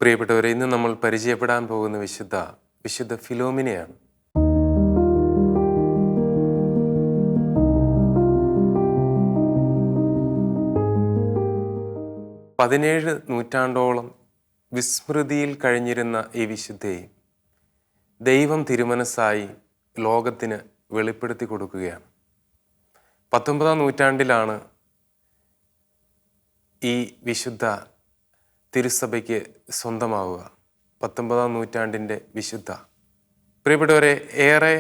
പ്രിയപ്പെട്ടവരെ, ഇന്ന് നമ്മൾ പരിചയപ്പെടാൻ പോകുന്ന വിശുദ്ധ ഫിലോമിനയാണ്. പതിനേഴ് നൂറ്റാണ്ടോളം വിസ്മൃതിയിൽ കഴിഞ്ഞിരുന്ന ഈ വിശുദ്ധയെ ദൈവം തിരുമനസ്സായി ലോകത്തിന് വെളിപ്പെടുത്തി കൊടുക്കുകയാണ്. 19-ാം നൂറ്റാണ്ടിലാണ് ഈ വിശുദ്ധ തിരുസഭയ്ക്ക് സ്വന്തമാവുക. 19-ാം നൂറ്റാണ്ടിൻ്റെ വിശുദ്ധ. പ്രിയപ്പെട്ടവരെ, ഏറെ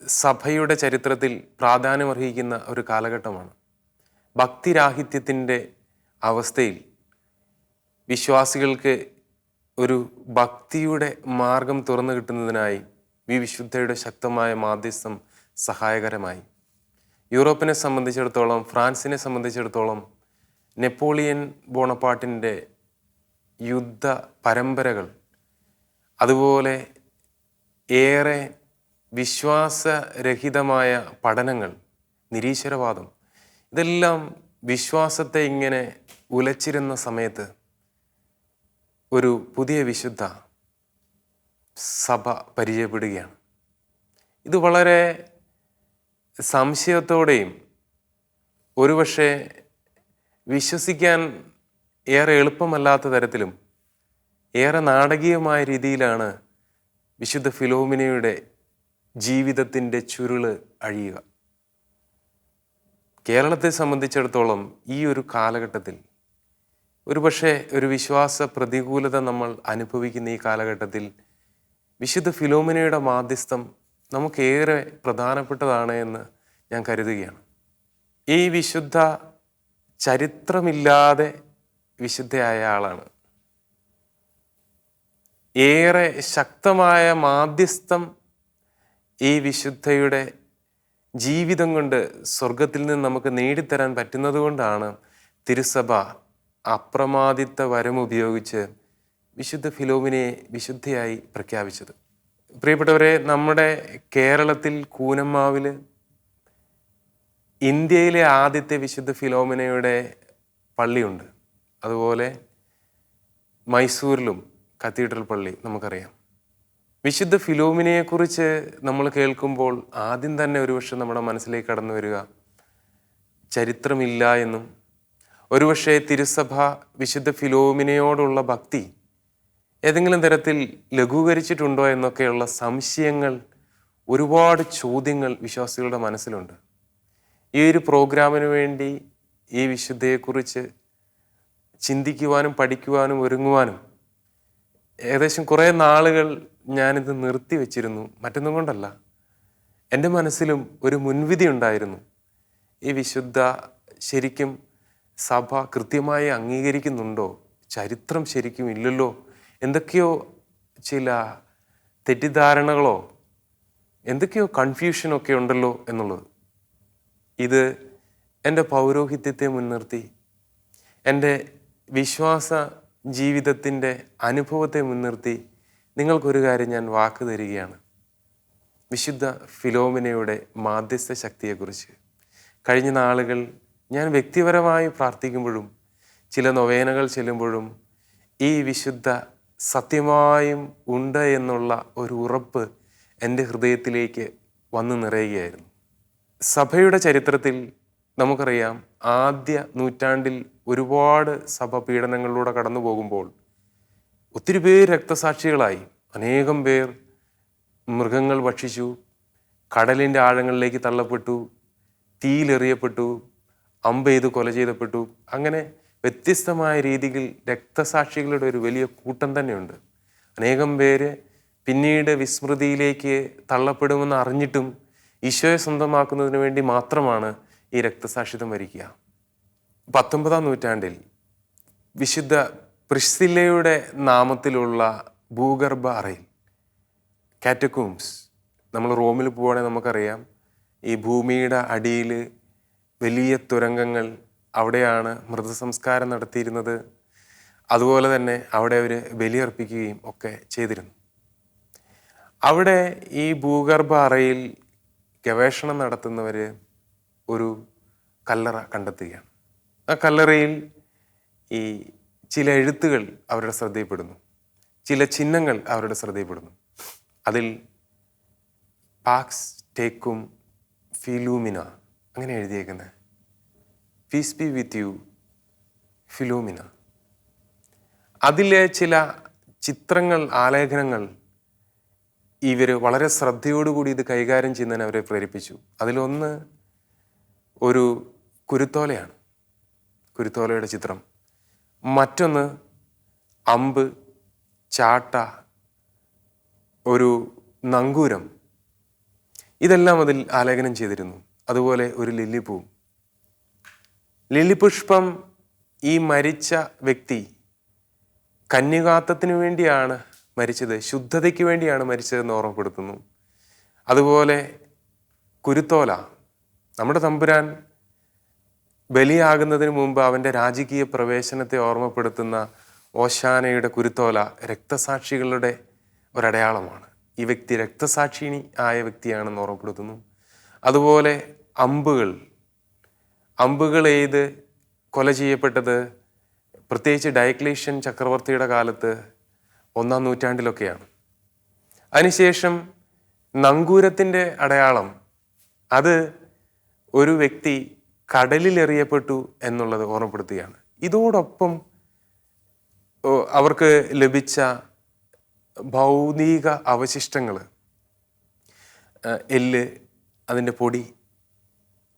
സഭയുടെ ചരിത്രത്തിൽ പ്രാധാന്യമർഹിക്കുന്ന ഒരു കാലഘട്ടമാണ്. ഭക്തിരാഹിത്യത്തിൻ്റെ അവസ്ഥയിൽ വിശ്വാസികൾക്ക് ഒരു ഭക്തിയുടെ മാർഗം തുറന്നു കിട്ടുന്നതിനായി ഈ വിശുദ്ധയുടെ ശക്തമായ മാധ്യസ്ഥം സഹായകരമായി. യൂറോപ്പിനെ സംബന്ധിച്ചിടത്തോളം, ഫ്രാൻസിനെ സംബന്ധിച്ചിടത്തോളം നെപ്പോളിയൻ ബോണപ്പാർട്ടിൻ്റെ യുദ്ധ പരമ്പരകൾ, അതുപോലെ ഏറെ വിശ്വാസരഹിതമായ പഠനങ്ങൾ, നിരീശ്വരവാദം, ഇതെല്ലാം വിശ്വാസത്തെ ഇങ്ങനെ ഉലച്ചിരുന്ന സമയത്ത് ഒരു പുതിയ വിശുദ്ധ സഭ പരിചയപ്പെടുകയാണ്. ഇത് വളരെ സംശയത്തോടെയും ഒരുപക്ഷെ വിശ്വസിക്കാൻ ഏറെ എളുപ്പമല്ലാത്ത തരത്തിലും ഏറെ നാടകീയമായ രീതിയിലാണ് വിശുദ്ധ ഫിലോമിനയുടെ ജീവിതത്തിൻ്റെ ചുരുള് അഴിയുക. കേരളത്തെ സംബന്ധിച്ചിടത്തോളം ഈ ഒരു കാലഘട്ടത്തിൽ ഒരുപക്ഷെ ഒരു വിശ്വാസ പ്രതികൂലത നമ്മൾ അനുഭവിക്കുന്ന ഈ കാലഘട്ടത്തിൽ വിശുദ്ധ ഫിലോമിനയുടെ മാധ്യസ്ഥം നമുക്കേറെ പ്രധാനപ്പെട്ടതാണ് എന്ന് ഞാൻ കരുതുകയാണ്. ഈ വിശുദ്ധ ചരിത്രമില്ലാതെ വിശുദ്ധയായ ആളാണ്. ഏറെ ശക്തമായ മാധ്യസ്ഥം ഈ വിശുദ്ധയുടെ ജീവിതം കൊണ്ട് സ്വർഗത്തിൽ നിന്ന് നമുക്ക് നേടിത്തരാൻ പറ്റുന്നത് കൊണ്ടാണ് തിരുസഭ അപ്രമാദിത്വ വരം ഉപയോഗിച്ച് വിശുദ്ധ ഫിലോമിനയെ വിശുദ്ധയായി പ്രഖ്യാപിച്ചത്. പ്രിയപ്പെട്ടവരെ, നമ്മുടെ കേരളത്തിൽ കൂനമ്മാവിൽ ഇന്ത്യയിലെ ആദ്യത്തെ വിശുദ്ധ ഫിലോമിനയുടെ പള്ളിയുണ്ട്. അതുപോലെ മൈസൂരിലും കത്തീഡ്രൽ പള്ളി നമുക്കറിയാം. വിശുദ്ധ ഫിലോമിനയെക്കുറിച്ച് നമ്മൾ കേൾക്കുമ്പോൾ ആദ്യം തന്നെ ഒരുപക്ഷെ നമ്മുടെ മനസ്സിലേക്ക് കടന്നു വരിക ചരിത്രമില്ല എന്നും, ഒരുപക്ഷെ തിരുസഭ വിശുദ്ധ ഫിലോമിനയോടുള്ള ഭക്തി ഏതെങ്കിലും തരത്തിൽ ലഘൂകരിച്ചിട്ടുണ്ടോ എന്നൊക്കെയുള്ള സംശയങ്ങൾ, ഒരുപാട് ചോദ്യങ്ങൾ വിശ്വാസികളുടെ മനസ്സിലുണ്ട്. ഈ ഒരു പ്രോഗ്രാമിന് വേണ്ടി ഈ വിശുദ്ധയെക്കുറിച്ച് ചിന്തിക്കുവാനും പഠിക്കുവാനും ഒരുങ്ങുവാനും ഏകദേശം കുറേ നാളുകൾ ഞാനിത് നിർത്തി വച്ചിരുന്നു. മറ്റൊന്നും കൊണ്ടല്ല, എൻ്റെ മനസ്സിലും ഒരു മുൻവിധി ഉണ്ടായിരുന്നു. ഈ വിശുദ്ധ ശരിക്കും സഭ കൃത്യമായി അംഗീകരിക്കുന്നുണ്ടോ? ചരിത്രം ശരിക്കും ഇല്ലല്ലോ, എന്തൊക്കെയോ ചില തെറ്റിദ്ധാരണകളോ എന്തൊക്കെയോ കൺഫ്യൂഷനൊക്കെ ഉണ്ടല്ലോ എന്നുള്ളത്. ഇത് എൻ്റെ പൗരോഹിത്യത്തെ മുൻനിർത്തി, എൻ്റെ വിശ്വാസ ജീവിതത്തിൻ്റെ അനുഭവത്തെ മുൻനിർത്തി നിങ്ങൾക്കൊരു കാര്യം ഞാൻ വാക്ക് തരികയാണ്. വിശുദ്ധ ഫിലോമിനയുടെ മാധ്യസ്ഥ ശക്തിയെക്കുറിച്ച് കഴിഞ്ഞ നാളുകൾ ഞാൻ വ്യക്തിപരമായി പ്രാർത്ഥിക്കുമ്പോഴും ചില നൊവേനകൾ ചെല്ലുമ്പോഴും ഈ വിശുദ്ധ സത്യമായും ഉണ്ട് എന്നുള്ള ഒരു ഉറപ്പ് എൻ്റെ ഹൃദയത്തിലേക്ക് വന്നു നിറയുകയായിരുന്നു. സഭയുടെ ചരിത്രത്തിൽ നമുക്കറിയാം, ആദ്യ നൂറ്റാണ്ടിൽ ഒരുപാട് സഭ പീഡനങ്ങളിലൂടെ കടന്നു പോകുമ്പോൾ ഒത്തിരി പേർ രക്തസാക്ഷികളായി. അനേകം പേർ മൃഗങ്ങൾ ഭക്ഷിച്ചു, കടലിൻ്റെ ആഴങ്ങളിലേക്ക് തള്ളപ്പെട്ടു, തീയിലെറിയപ്പെട്ടു, അമ്പെയ്ത് കൊല ചെയ്യപ്പെട്ടു. അങ്ങനെ വ്യത്യസ്തമായ രീതിയിൽ രക്തസാക്ഷികളുടെ ഒരു വലിയ കൂട്ടം തന്നെയുണ്ട്. അനേകം പേര് പിന്നീട് വിസ്മൃതിയിലേക്ക് തള്ളപ്പെടുമെന്ന് അറിഞ്ഞിട്ടും ഈശോയെ സ്വന്തമാക്കുന്നതിന് വേണ്ടി മാത്രമാണ് ഈ രക്തസാക്ഷിത്വം വരിക്കുക. 19-ാം നൂറ്റാണ്ടിൽ വിശുദ്ധ പ്രിസ്കില്ലയുടെ നാമത്തിലുള്ള ഭൂഗർഭ അറയിൽ, കാറ്റക്കൂംസ്, നമ്മൾ റോമിൽ പോവുകയാണെങ്കിൽ നമുക്കറിയാം, ഈ ഭൂമിയുടെ അടിയിൽ വലിയ തുരങ്കങ്ങൾ, അവിടെയാണ് മൃതസംസ്കാരം നടത്തിയിരുന്നത്. അതുപോലെ തന്നെ അവിടെ അവർ ബലിയർപ്പിക്കുകയും ഒക്കെ ചെയ്തിരുന്നു. അവിടെ ഈ ഭൂഗർഭ അറയിൽ ഗവേഷണം നടത്തുന്നവർ ഒരു കല്ലറ കണ്ടെത്തുകയാണ്. ആ കല്ലറയിൽ ഈ ചില എഴുത്തുകൾ അവരുടെ ശ്രദ്ധയിൽപ്പെടുന്നു, ചില ചിഹ്നങ്ങൾ അവരുടെ ശ്രദ്ധയിൽപ്പെടുന്നു. അതിൽ പാക്സ് ടേക്കും ഫിലൂമിന അങ്ങനെ എഴുതിയേക്കുന്നത്. Peace be with you Philomena. അതിലെ ചില ചിത്രങ്ങൾ, ആലേഖനങ്ങൾ ഇവർ വളരെ ശ്രദ്ധയോടുകൂടി ഇത് കൈകാര്യം ചെയ്യുന്നതിന് അവരെ പ്രേരിപ്പിച്ചു. അതിലൊന്ന് ഒരു കുരുത്തോലയാണ്, കുരുത്തോലയുടെ ചിത്രം. മറ്റൊന്ന് അമ്പ്, ചാട്ട, ഒരു നങ്കൂരം, ഇതെല്ലാം അതിൽ ആലേഖനം ചെയ്തിരുന്നു. അതുപോലെ ഒരു ലില്ലിപ്പൂവും. ലില്ലിപുഷ്പം ഈ മരിച്ച വ്യക്തി കന്യകാത്വത്തിന് വേണ്ടിയാണ് മരിച്ചത്, ശുദ്ധതയ്ക്ക് വേണ്ടിയാണ് മരിച്ചതെന്ന് ഓർമ്മപ്പെടുത്തുന്നു. അതുപോലെ കുരുത്തോല, നമ്മുടെ തമ്പുരാൻ ബലിയാകുന്നതിന് മുമ്പ് അവൻ്റെ രാജകീയ പ്രവേശനത്തെ ഓർമ്മപ്പെടുത്തുന്ന ഓശാനയുടെ കുരുത്തോല രക്തസാക്ഷികളുടെ ഒരടയാളമാണ്. ഈ വ്യക്തി രക്തസാക്ഷിണി ആയ വ്യക്തിയാണെന്ന് ഓർമ്മപ്പെടുത്തുന്നു. അതുപോലെ അമ്പുകൾ എയ്ത് കൊല ചെയ്യപ്പെട്ടത് പ്രത്യേകിച്ച് ഡയക്ലീഷ്യൻ ചക്രവർത്തിയുടെ കാലത്ത് 1-ാം നൂറ്റാണ്ടിലൊക്കെയാണ്. അതിനുശേഷം നങ്കൂരത്തിൻ്റെ അടയാളം, അത് ഒരു വ്യക്തി കടലിലെറിയപ്പെട്ടു എന്നുള്ളത് ഓർമ്മപ്പെടുത്തുകയാണ്. ഇതോടൊപ്പം അവർക്ക് ലഭിച്ച ഭൗതിക അവശിഷ്ടങ്ങൾ, എല്ല്, അതിൻ്റെ പൊടി,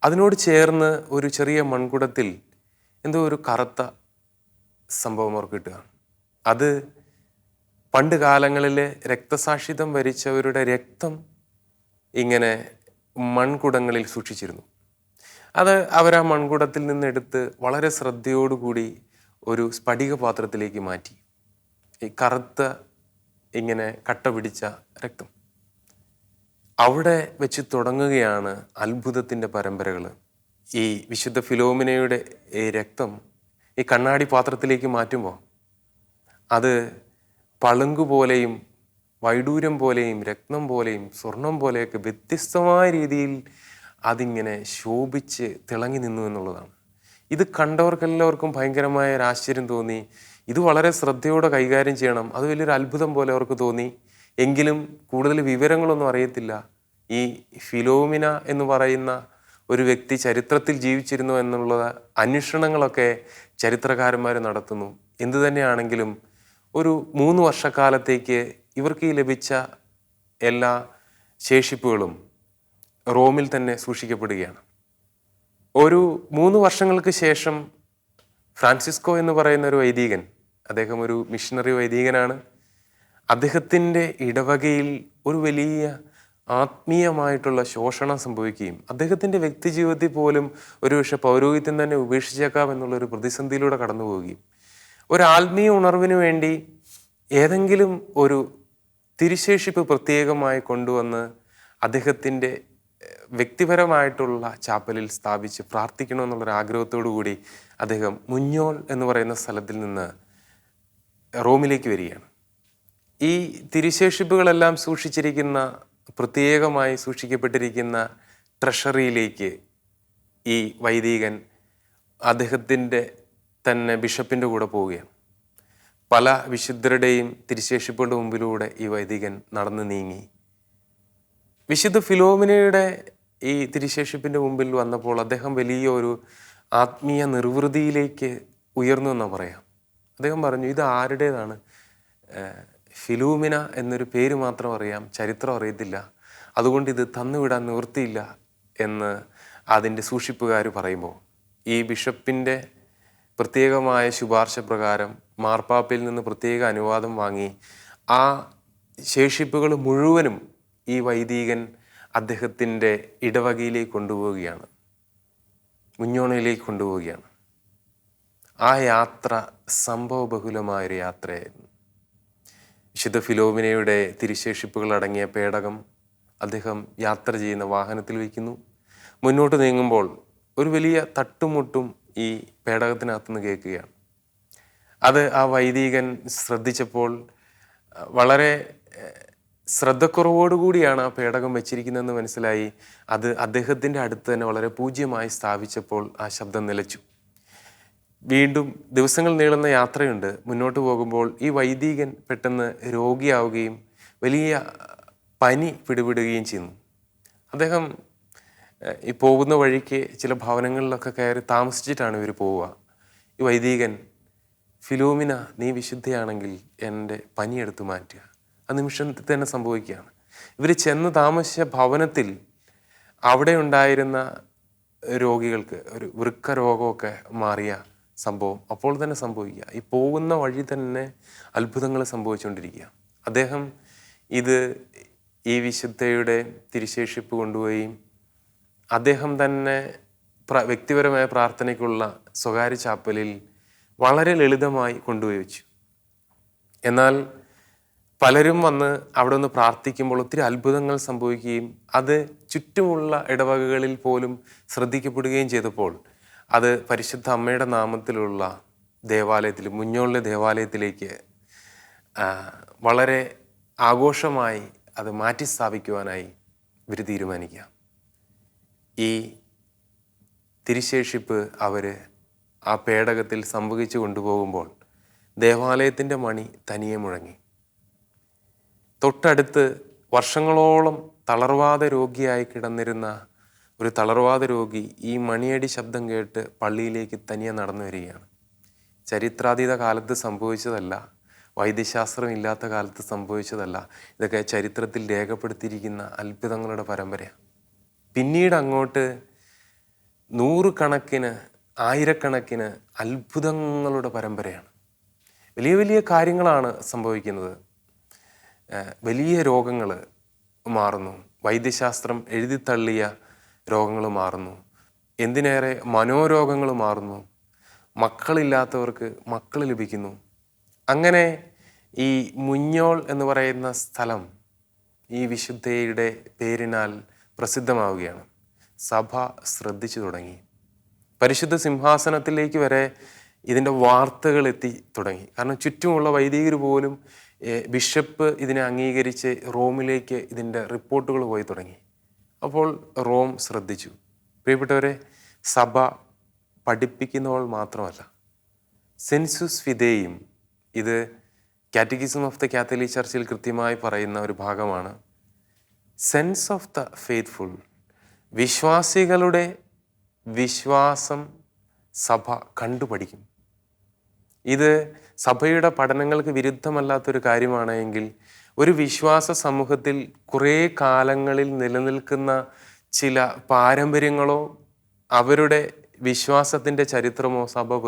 അതിനോട് ചേർന്ന് ഒരു ചെറിയ മൺകുടത്തിൽ എന്തോ ഒരു കറുത്ത സംഭവം അവർക്ക് കിട്ടുകയാണ്. അത് പണ്ട് കാലങ്ങളിൽ രക്തസാക്ഷിത്വം വരിച്ചവരുടെ രക്തം ഇങ്ങനെ മൺകുടങ്ങളിൽ സൂക്ഷിച്ചിരുന്നു. അത് അവർ ആ മൺകുടത്തിൽ നിന്നെടുത്ത് വളരെ ശ്രദ്ധയോടുകൂടി ഒരു സ്ഫടിക പാത്രത്തിലേക്ക് മാറ്റി. ഈ കറുത്ത ഇങ്ങനെ കട്ട പിടിച്ച രക്തം അവിടെ വെച്ച് തുടങ്ങുകയാണ് അത്ഭുതത്തിൻ്റെ പരമ്പരകൾ. ഈ വിശുദ്ധ ഫിലോമിനയുടെ ഈ രക്തം ഈ കണ്ണാടി പാത്രത്തിലേക്ക് മാറ്റുമ്പോൾ അത് പളുങ്ക് പോലെയും വൈഡൂര്യം പോലെയും രത്നം പോലെയും സ്വർണം പോലെയൊക്കെ വ്യത്യസ്തമായ രീതിയിൽ അതിങ്ങനെ ശോഭിച്ച് തിളങ്ങി നിന്നു എന്നുള്ളതാണ്. ഇത് കണ്ടവർക്കെല്ലാവർക്കും ഭയങ്കരമായ ഒരു ആശ്ചര്യം തോന്നി. ഇത് വളരെ ശ്രദ്ധയോടെ കൈകാര്യം ചെയ്യണം, അത് വലിയൊരു അത്ഭുതം പോലെ അവർക്ക് തോന്നി. എങ്കിലും കൂടുതൽ വിവരങ്ങളൊന്നും അറിയത്തില്ല. ഈ ഫിലോമിന എന്ന് പറയുന്ന ഒരു വ്യക്തി ചരിത്രത്തിൽ ജീവിച്ചിരുന്നു എന്നുള്ള അന്വേഷണങ്ങളൊക്കെ ചരിത്രകാരന്മാർ നടത്തുന്നു. എന്തു തന്നെയാണെങ്കിലും ഒരു 3 വർഷക്കാലത്തേക്ക് ഇവർക്ക് ഈ ലഭിച്ച എല്ലാ ശേഷിപ്പുകളും റോമിൽ തന്നെ സൂക്ഷിക്കപ്പെടുകയാണ്. ഒരു 3 വർഷങ്ങൾക്ക് ശേഷം ഫ്രാൻസിസ്കോ എന്ന് പറയുന്ന ഒരു വൈദികൻ, അദ്ദേഹം ഒരു മിഷണറി വൈദികനാണ്. അദ്ദേഹത്തിൻ്റെ ഇടവകയിൽ ഒരു വലിയ ആത്മീയമായിട്ടുള്ള ശോഷണം സംഭവിക്കുകയും അദ്ദേഹത്തിൻ്റെ വ്യക്തി ജീവിതത്തിൽ പോലും ഒരുപക്ഷെ പൗരോഹിത്യം തന്നെ ഉപേക്ഷിച്ചേക്കാം എന്നുള്ളൊരു പ്രതിസന്ധിയിലൂടെ കടന്നു പോവുകയും ഒരു ആത്മീയ ഉണർവിന് വേണ്ടി ഏതെങ്കിലും ഒരു തിരുശേഷിപ്പ് പ്രത്യേകമായി കൊണ്ടുവന്ന് അദ്ദേഹത്തിൻ്റെ വ്യക്തിപരമായിട്ടുള്ള ചാപ്പലിൽ സ്ഥാപിച്ച് പ്രാർത്ഥിക്കണമെന്നുള്ളൊരു ആഗ്രഹത്തോടു കൂടി അദ്ദേഹം മുഞ്ഞോൾ എന്ന് പറയുന്ന സ്ഥലത്തിൽ നിന്ന് റോമിലേക്ക് വരികയാണ്. ഈ തിരുശേഷിപ്പുകളെല്ലാം സൂക്ഷിച്ചിരിക്കുന്ന, പ്രത്യേകമായി സൂക്ഷിക്കപ്പെട്ടിരിക്കുന്ന ട്രഷറിയിലേക്ക് ഈ വൈദികൻ അദ്ദേഹത്തിൻ്റെ തന്നെ ബിഷപ്പിൻ്റെ കൂടെ പോവുകയാണ്. പല വിശുദ്ധരുടെയും തിരുശേഷിപ്പുകളുടെ മുമ്പിലൂടെ ഈ വൈദികൻ നടന്നു നീങ്ങി. വിശുദ്ധ ഫിലോമിനയുടെ ഈ തിരുശേഷിപ്പിൻ്റെ മുമ്പിൽ വന്നപ്പോൾ അദ്ദേഹം വലിയ ഒരു ആത്മീയ നിർവൃതിയിലേക്ക് ഉയർന്നു എന്നാണ് പറയാം. അദ്ദേഹം പറഞ്ഞു, ഇത് ആരുടേതാണ്? ഫിലോമിന എന്നൊരു പേര് മാത്രം അറിയാം, ചരിത്രം അറിയത്തില്ല, അതുകൊണ്ട് ഇത് തന്നുവിടാൻ നിവൃത്തിയില്ല എന്ന് അതിൻ്റെ സൂക്ഷിപ്പുകാർ പറയുമ്പോൾ ഈ ബിഷപ്പിൻ്റെ പ്രത്യേകമായ ശുപാർശ പ്രകാരം മാർപ്പാപ്പയിൽ നിന്ന് പ്രത്യേക അനുവാദം വാങ്ങി ആ ശേഷിപ്പുകൾ മുഴുവനും ഈ വൈദികൻ അദ്ദേഹത്തിൻ്റെ ഇടവകയിലേക്ക് കൊണ്ടുപോവുകയാണ്, മുഞ്ഞോണയിലേക്ക് കൊണ്ടുപോവുകയാണ്. ആ യാത്ര സംഭവബഹുലമായൊരു യാത്രയായിരുന്നു. വിശുദ്ധ ഫിലോമിനയുടെ തിരുശേഷിപ്പുകൾ അടങ്ങിയ പേടകം അദ്ദേഹം യാത്ര ചെയ്യുന്ന വാഹനത്തിൽ വയ്ക്കുന്നു. മുന്നോട്ട് നീങ്ങുമ്പോൾ ഒരു വലിയ തട്ടുമുട്ടും ഈ പേടകത്തിനകത്തുനിന്ന് കേൾക്കുകയാണ്. അത് ആ വൈദികൻ ശ്രദ്ധിച്ചപ്പോൾ വളരെ ശ്രദ്ധക്കുറവോടുകൂടിയാണ് ആ പേടകം വെച്ചിരിക്കുന്നതെന്ന് മനസ്സിലായി. അത് അദ്ദേഹത്തിൻ്റെ അടുത്ത് തന്നെ വളരെ പൂജ്യമായി സ്ഥാപിച്ചപ്പോൾ ആ ശബ്ദം നിലച്ചു. വീണ്ടും ദിവസങ്ങൾ നീളുന്ന യാത്രയുണ്ട്. മുന്നോട്ട് പോകുമ്പോൾ ഈ വൈദികൻ പെട്ടെന്ന് രോഗിയാവുകയും വലിയ പനി പിടിപെടുകയും ചെയ്യുന്നു. അദ്ദേഹം ഈ പോകുന്ന വഴിക്ക് ചില ഭവനങ്ങളിലൊക്കെ കയറി താമസിച്ചിട്ടാണ് ഇവർ പോവുക. ഈ വൈദികൻ, ഫിലോമിന നീ വിശുദ്ധയാണെങ്കിൽ എൻ്റെ പനി എടുത്തു മാറ്റുക. ആ നിമിഷത്തിൽ തന്നെ സംഭവിക്കുകയാണ്. ഇവർ ചെന്ന് താമസിച്ച ഭവനത്തിൽ അവിടെ ഉണ്ടായിരുന്ന രോഗികൾക്ക് ഒരു വൃക്ക രോഗമൊക്കെ മാറിയ സംഭവം അപ്പോൾ തന്നെ സംഭവിക്കുക. ഈ പോകുന്ന വഴി തന്നെ അത്ഭുതങ്ങൾ സംഭവിച്ചുകൊണ്ടിരിക്കുക. അദ്ദേഹം ഇത് ഈ വിശുദ്ധയുടെ തിരുശേഷിപ്പ് കൊണ്ടുപോയി അദ്ദേഹം തന്നെ വ്യക്തിപരമായ പ്രാർത്ഥനയ്ക്കുള്ള സ്വകാര്യ ചാപ്പലിൽ വളരെ ലളിതമായി കൊണ്ടുപോയി വെച്ചു. എന്നാൽ പലരും വന്ന് അവിടെ നിന്ന് പ്രാർത്ഥിക്കുമ്പോൾ ഒത്തിരി അത്ഭുതങ്ങൾ സംഭവിക്കുകയും അത് ചുറ്റുമുള്ള ഇടവകകളിൽ പോലും ശ്രദ്ധിക്കപ്പെടുകയും ചെയ്തപ്പോൾ അത് പരിശുദ്ധ അമ്മയുടെ നാമത്തിലുള്ള ദേവാലയത്തിൽ, മുഞ്ഞോളിലെ ദേവാലയത്തിലേക്ക് വളരെ ആഘോഷമായി അത് മാറ്റി സ്ഥാപിക്കുവാനായി ഇവർ തീരുമാനിക്കുക. ഈ തിരുശേഷിപ്പ് അവർ ആ പേടകത്തിൽ സംഭവിച്ചു കൊണ്ടുപോകുമ്പോൾ ദേവാലയത്തിൻ്റെ മണി തനിയെ മുഴങ്ങി. തൊട്ടടുത്ത് വർഷങ്ങളോളം തളർവാദ രോഗിയായി കിടന്നിരുന്ന ഒരു തളർവാദ രോഗി ഈ മണിയടി ശബ്ദം കേട്ട് പള്ളിയിലേക്ക് തനിയെ നടന്നു വരികയാണ്. ചരിത്രാതീത കാലത്ത് സംഭവിച്ചതല്ല, വൈദ്യശാസ്ത്രം ഇല്ലാത്ത കാലത്ത് സംഭവിച്ചതല്ല. ഇതൊക്കെ ചരിത്രത്തിൽ രേഖപ്പെടുത്തിയിരിക്കുന്ന അത്ഭുതങ്ങളുടെ പരമ്പരയാണ്. പിന്നീട് അങ്ങോട്ട് നൂറുകണക്കിന് ആയിരക്കണക്കിന് അത്ഭുതങ്ങളുടെ പരമ്പരയാണ്. വലിയ വലിയ കാര്യങ്ങളാണ് സംഭവിക്കുന്നത്. വലിയ രോഗങ്ങൾ മാറുന്നു, വൈദ്യശാസ്ത്രം എഴുതിത്തള്ളിയ രോഗങ്ങൾ മാറുന്നു, എന്തിനേറെ മനോരോഗങ്ങൾ മാറുന്നു, മക്കളില്ലാത്തവർക്ക് മക്കൾ ലഭിക്കുന്നു. അങ്ങനെ ഈ മുഞ്ഞോൾ എന്ന് പറയുന്ന സ്ഥലം ഈ വിശുദ്ധയുടെ പേരിനാൽ പ്രസിദ്ധമാവുകയാണ്. സഭ ശ്രദ്ധിച്ചു തുടങ്ങി. പരിശുദ്ധ സിംഹാസനത്തിലേക്ക് വരെ ഇതിൻ്റെ വാർത്തകൾ എത്തി തുടങ്ങി. കാരണം ചുറ്റുമുള്ള വൈദികർ പോലും ബിഷപ്പ് ഇതിനെ അംഗീകരിച്ച് റോമിലേക്ക് ഇതിൻ്റെ റിപ്പോർട്ടുകൾ പോയി തുടങ്ങി. അപ്പോൾ റോം ശ്രദ്ധിച്ചു. പ്രിയപ്പെട്ടവരെ, സഭ പഠിപ്പിക്കുന്നവൾ മാത്രമല്ല, സെൻസുസ് ഫിദേയും, ഇത് കാറ്റഗിസം ഓഫ് ദ കാത്തലിക് ചർച്ചിൽ കൃത്യമായി പറയുന്ന ഒരു ഭാഗമാണ്. സെൻസ് ഓഫ് ദ ഫെയ്ത്ത്ഫുൾ, വിശ്വാസികളുടെ വിശ്വാസം സഭ കണ്ടുപഠിക്കും. ഇത് സഭയുടെ പഠനങ്ങൾക്ക് വിരുദ്ധമല്ലാത്തൊരു കാര്യമാണ് എങ്കിൽ ഒരു വിശ്വാസ സമൂഹത്തിൽ കുറേ കാലങ്ങളിൽ നിലനിൽക്കുന്ന ചില പാരമ്പര്യങ്ങളോ അവരുടെ വിശ്വാസത്തിൻ്റെ ചരിത്രമോ സഭ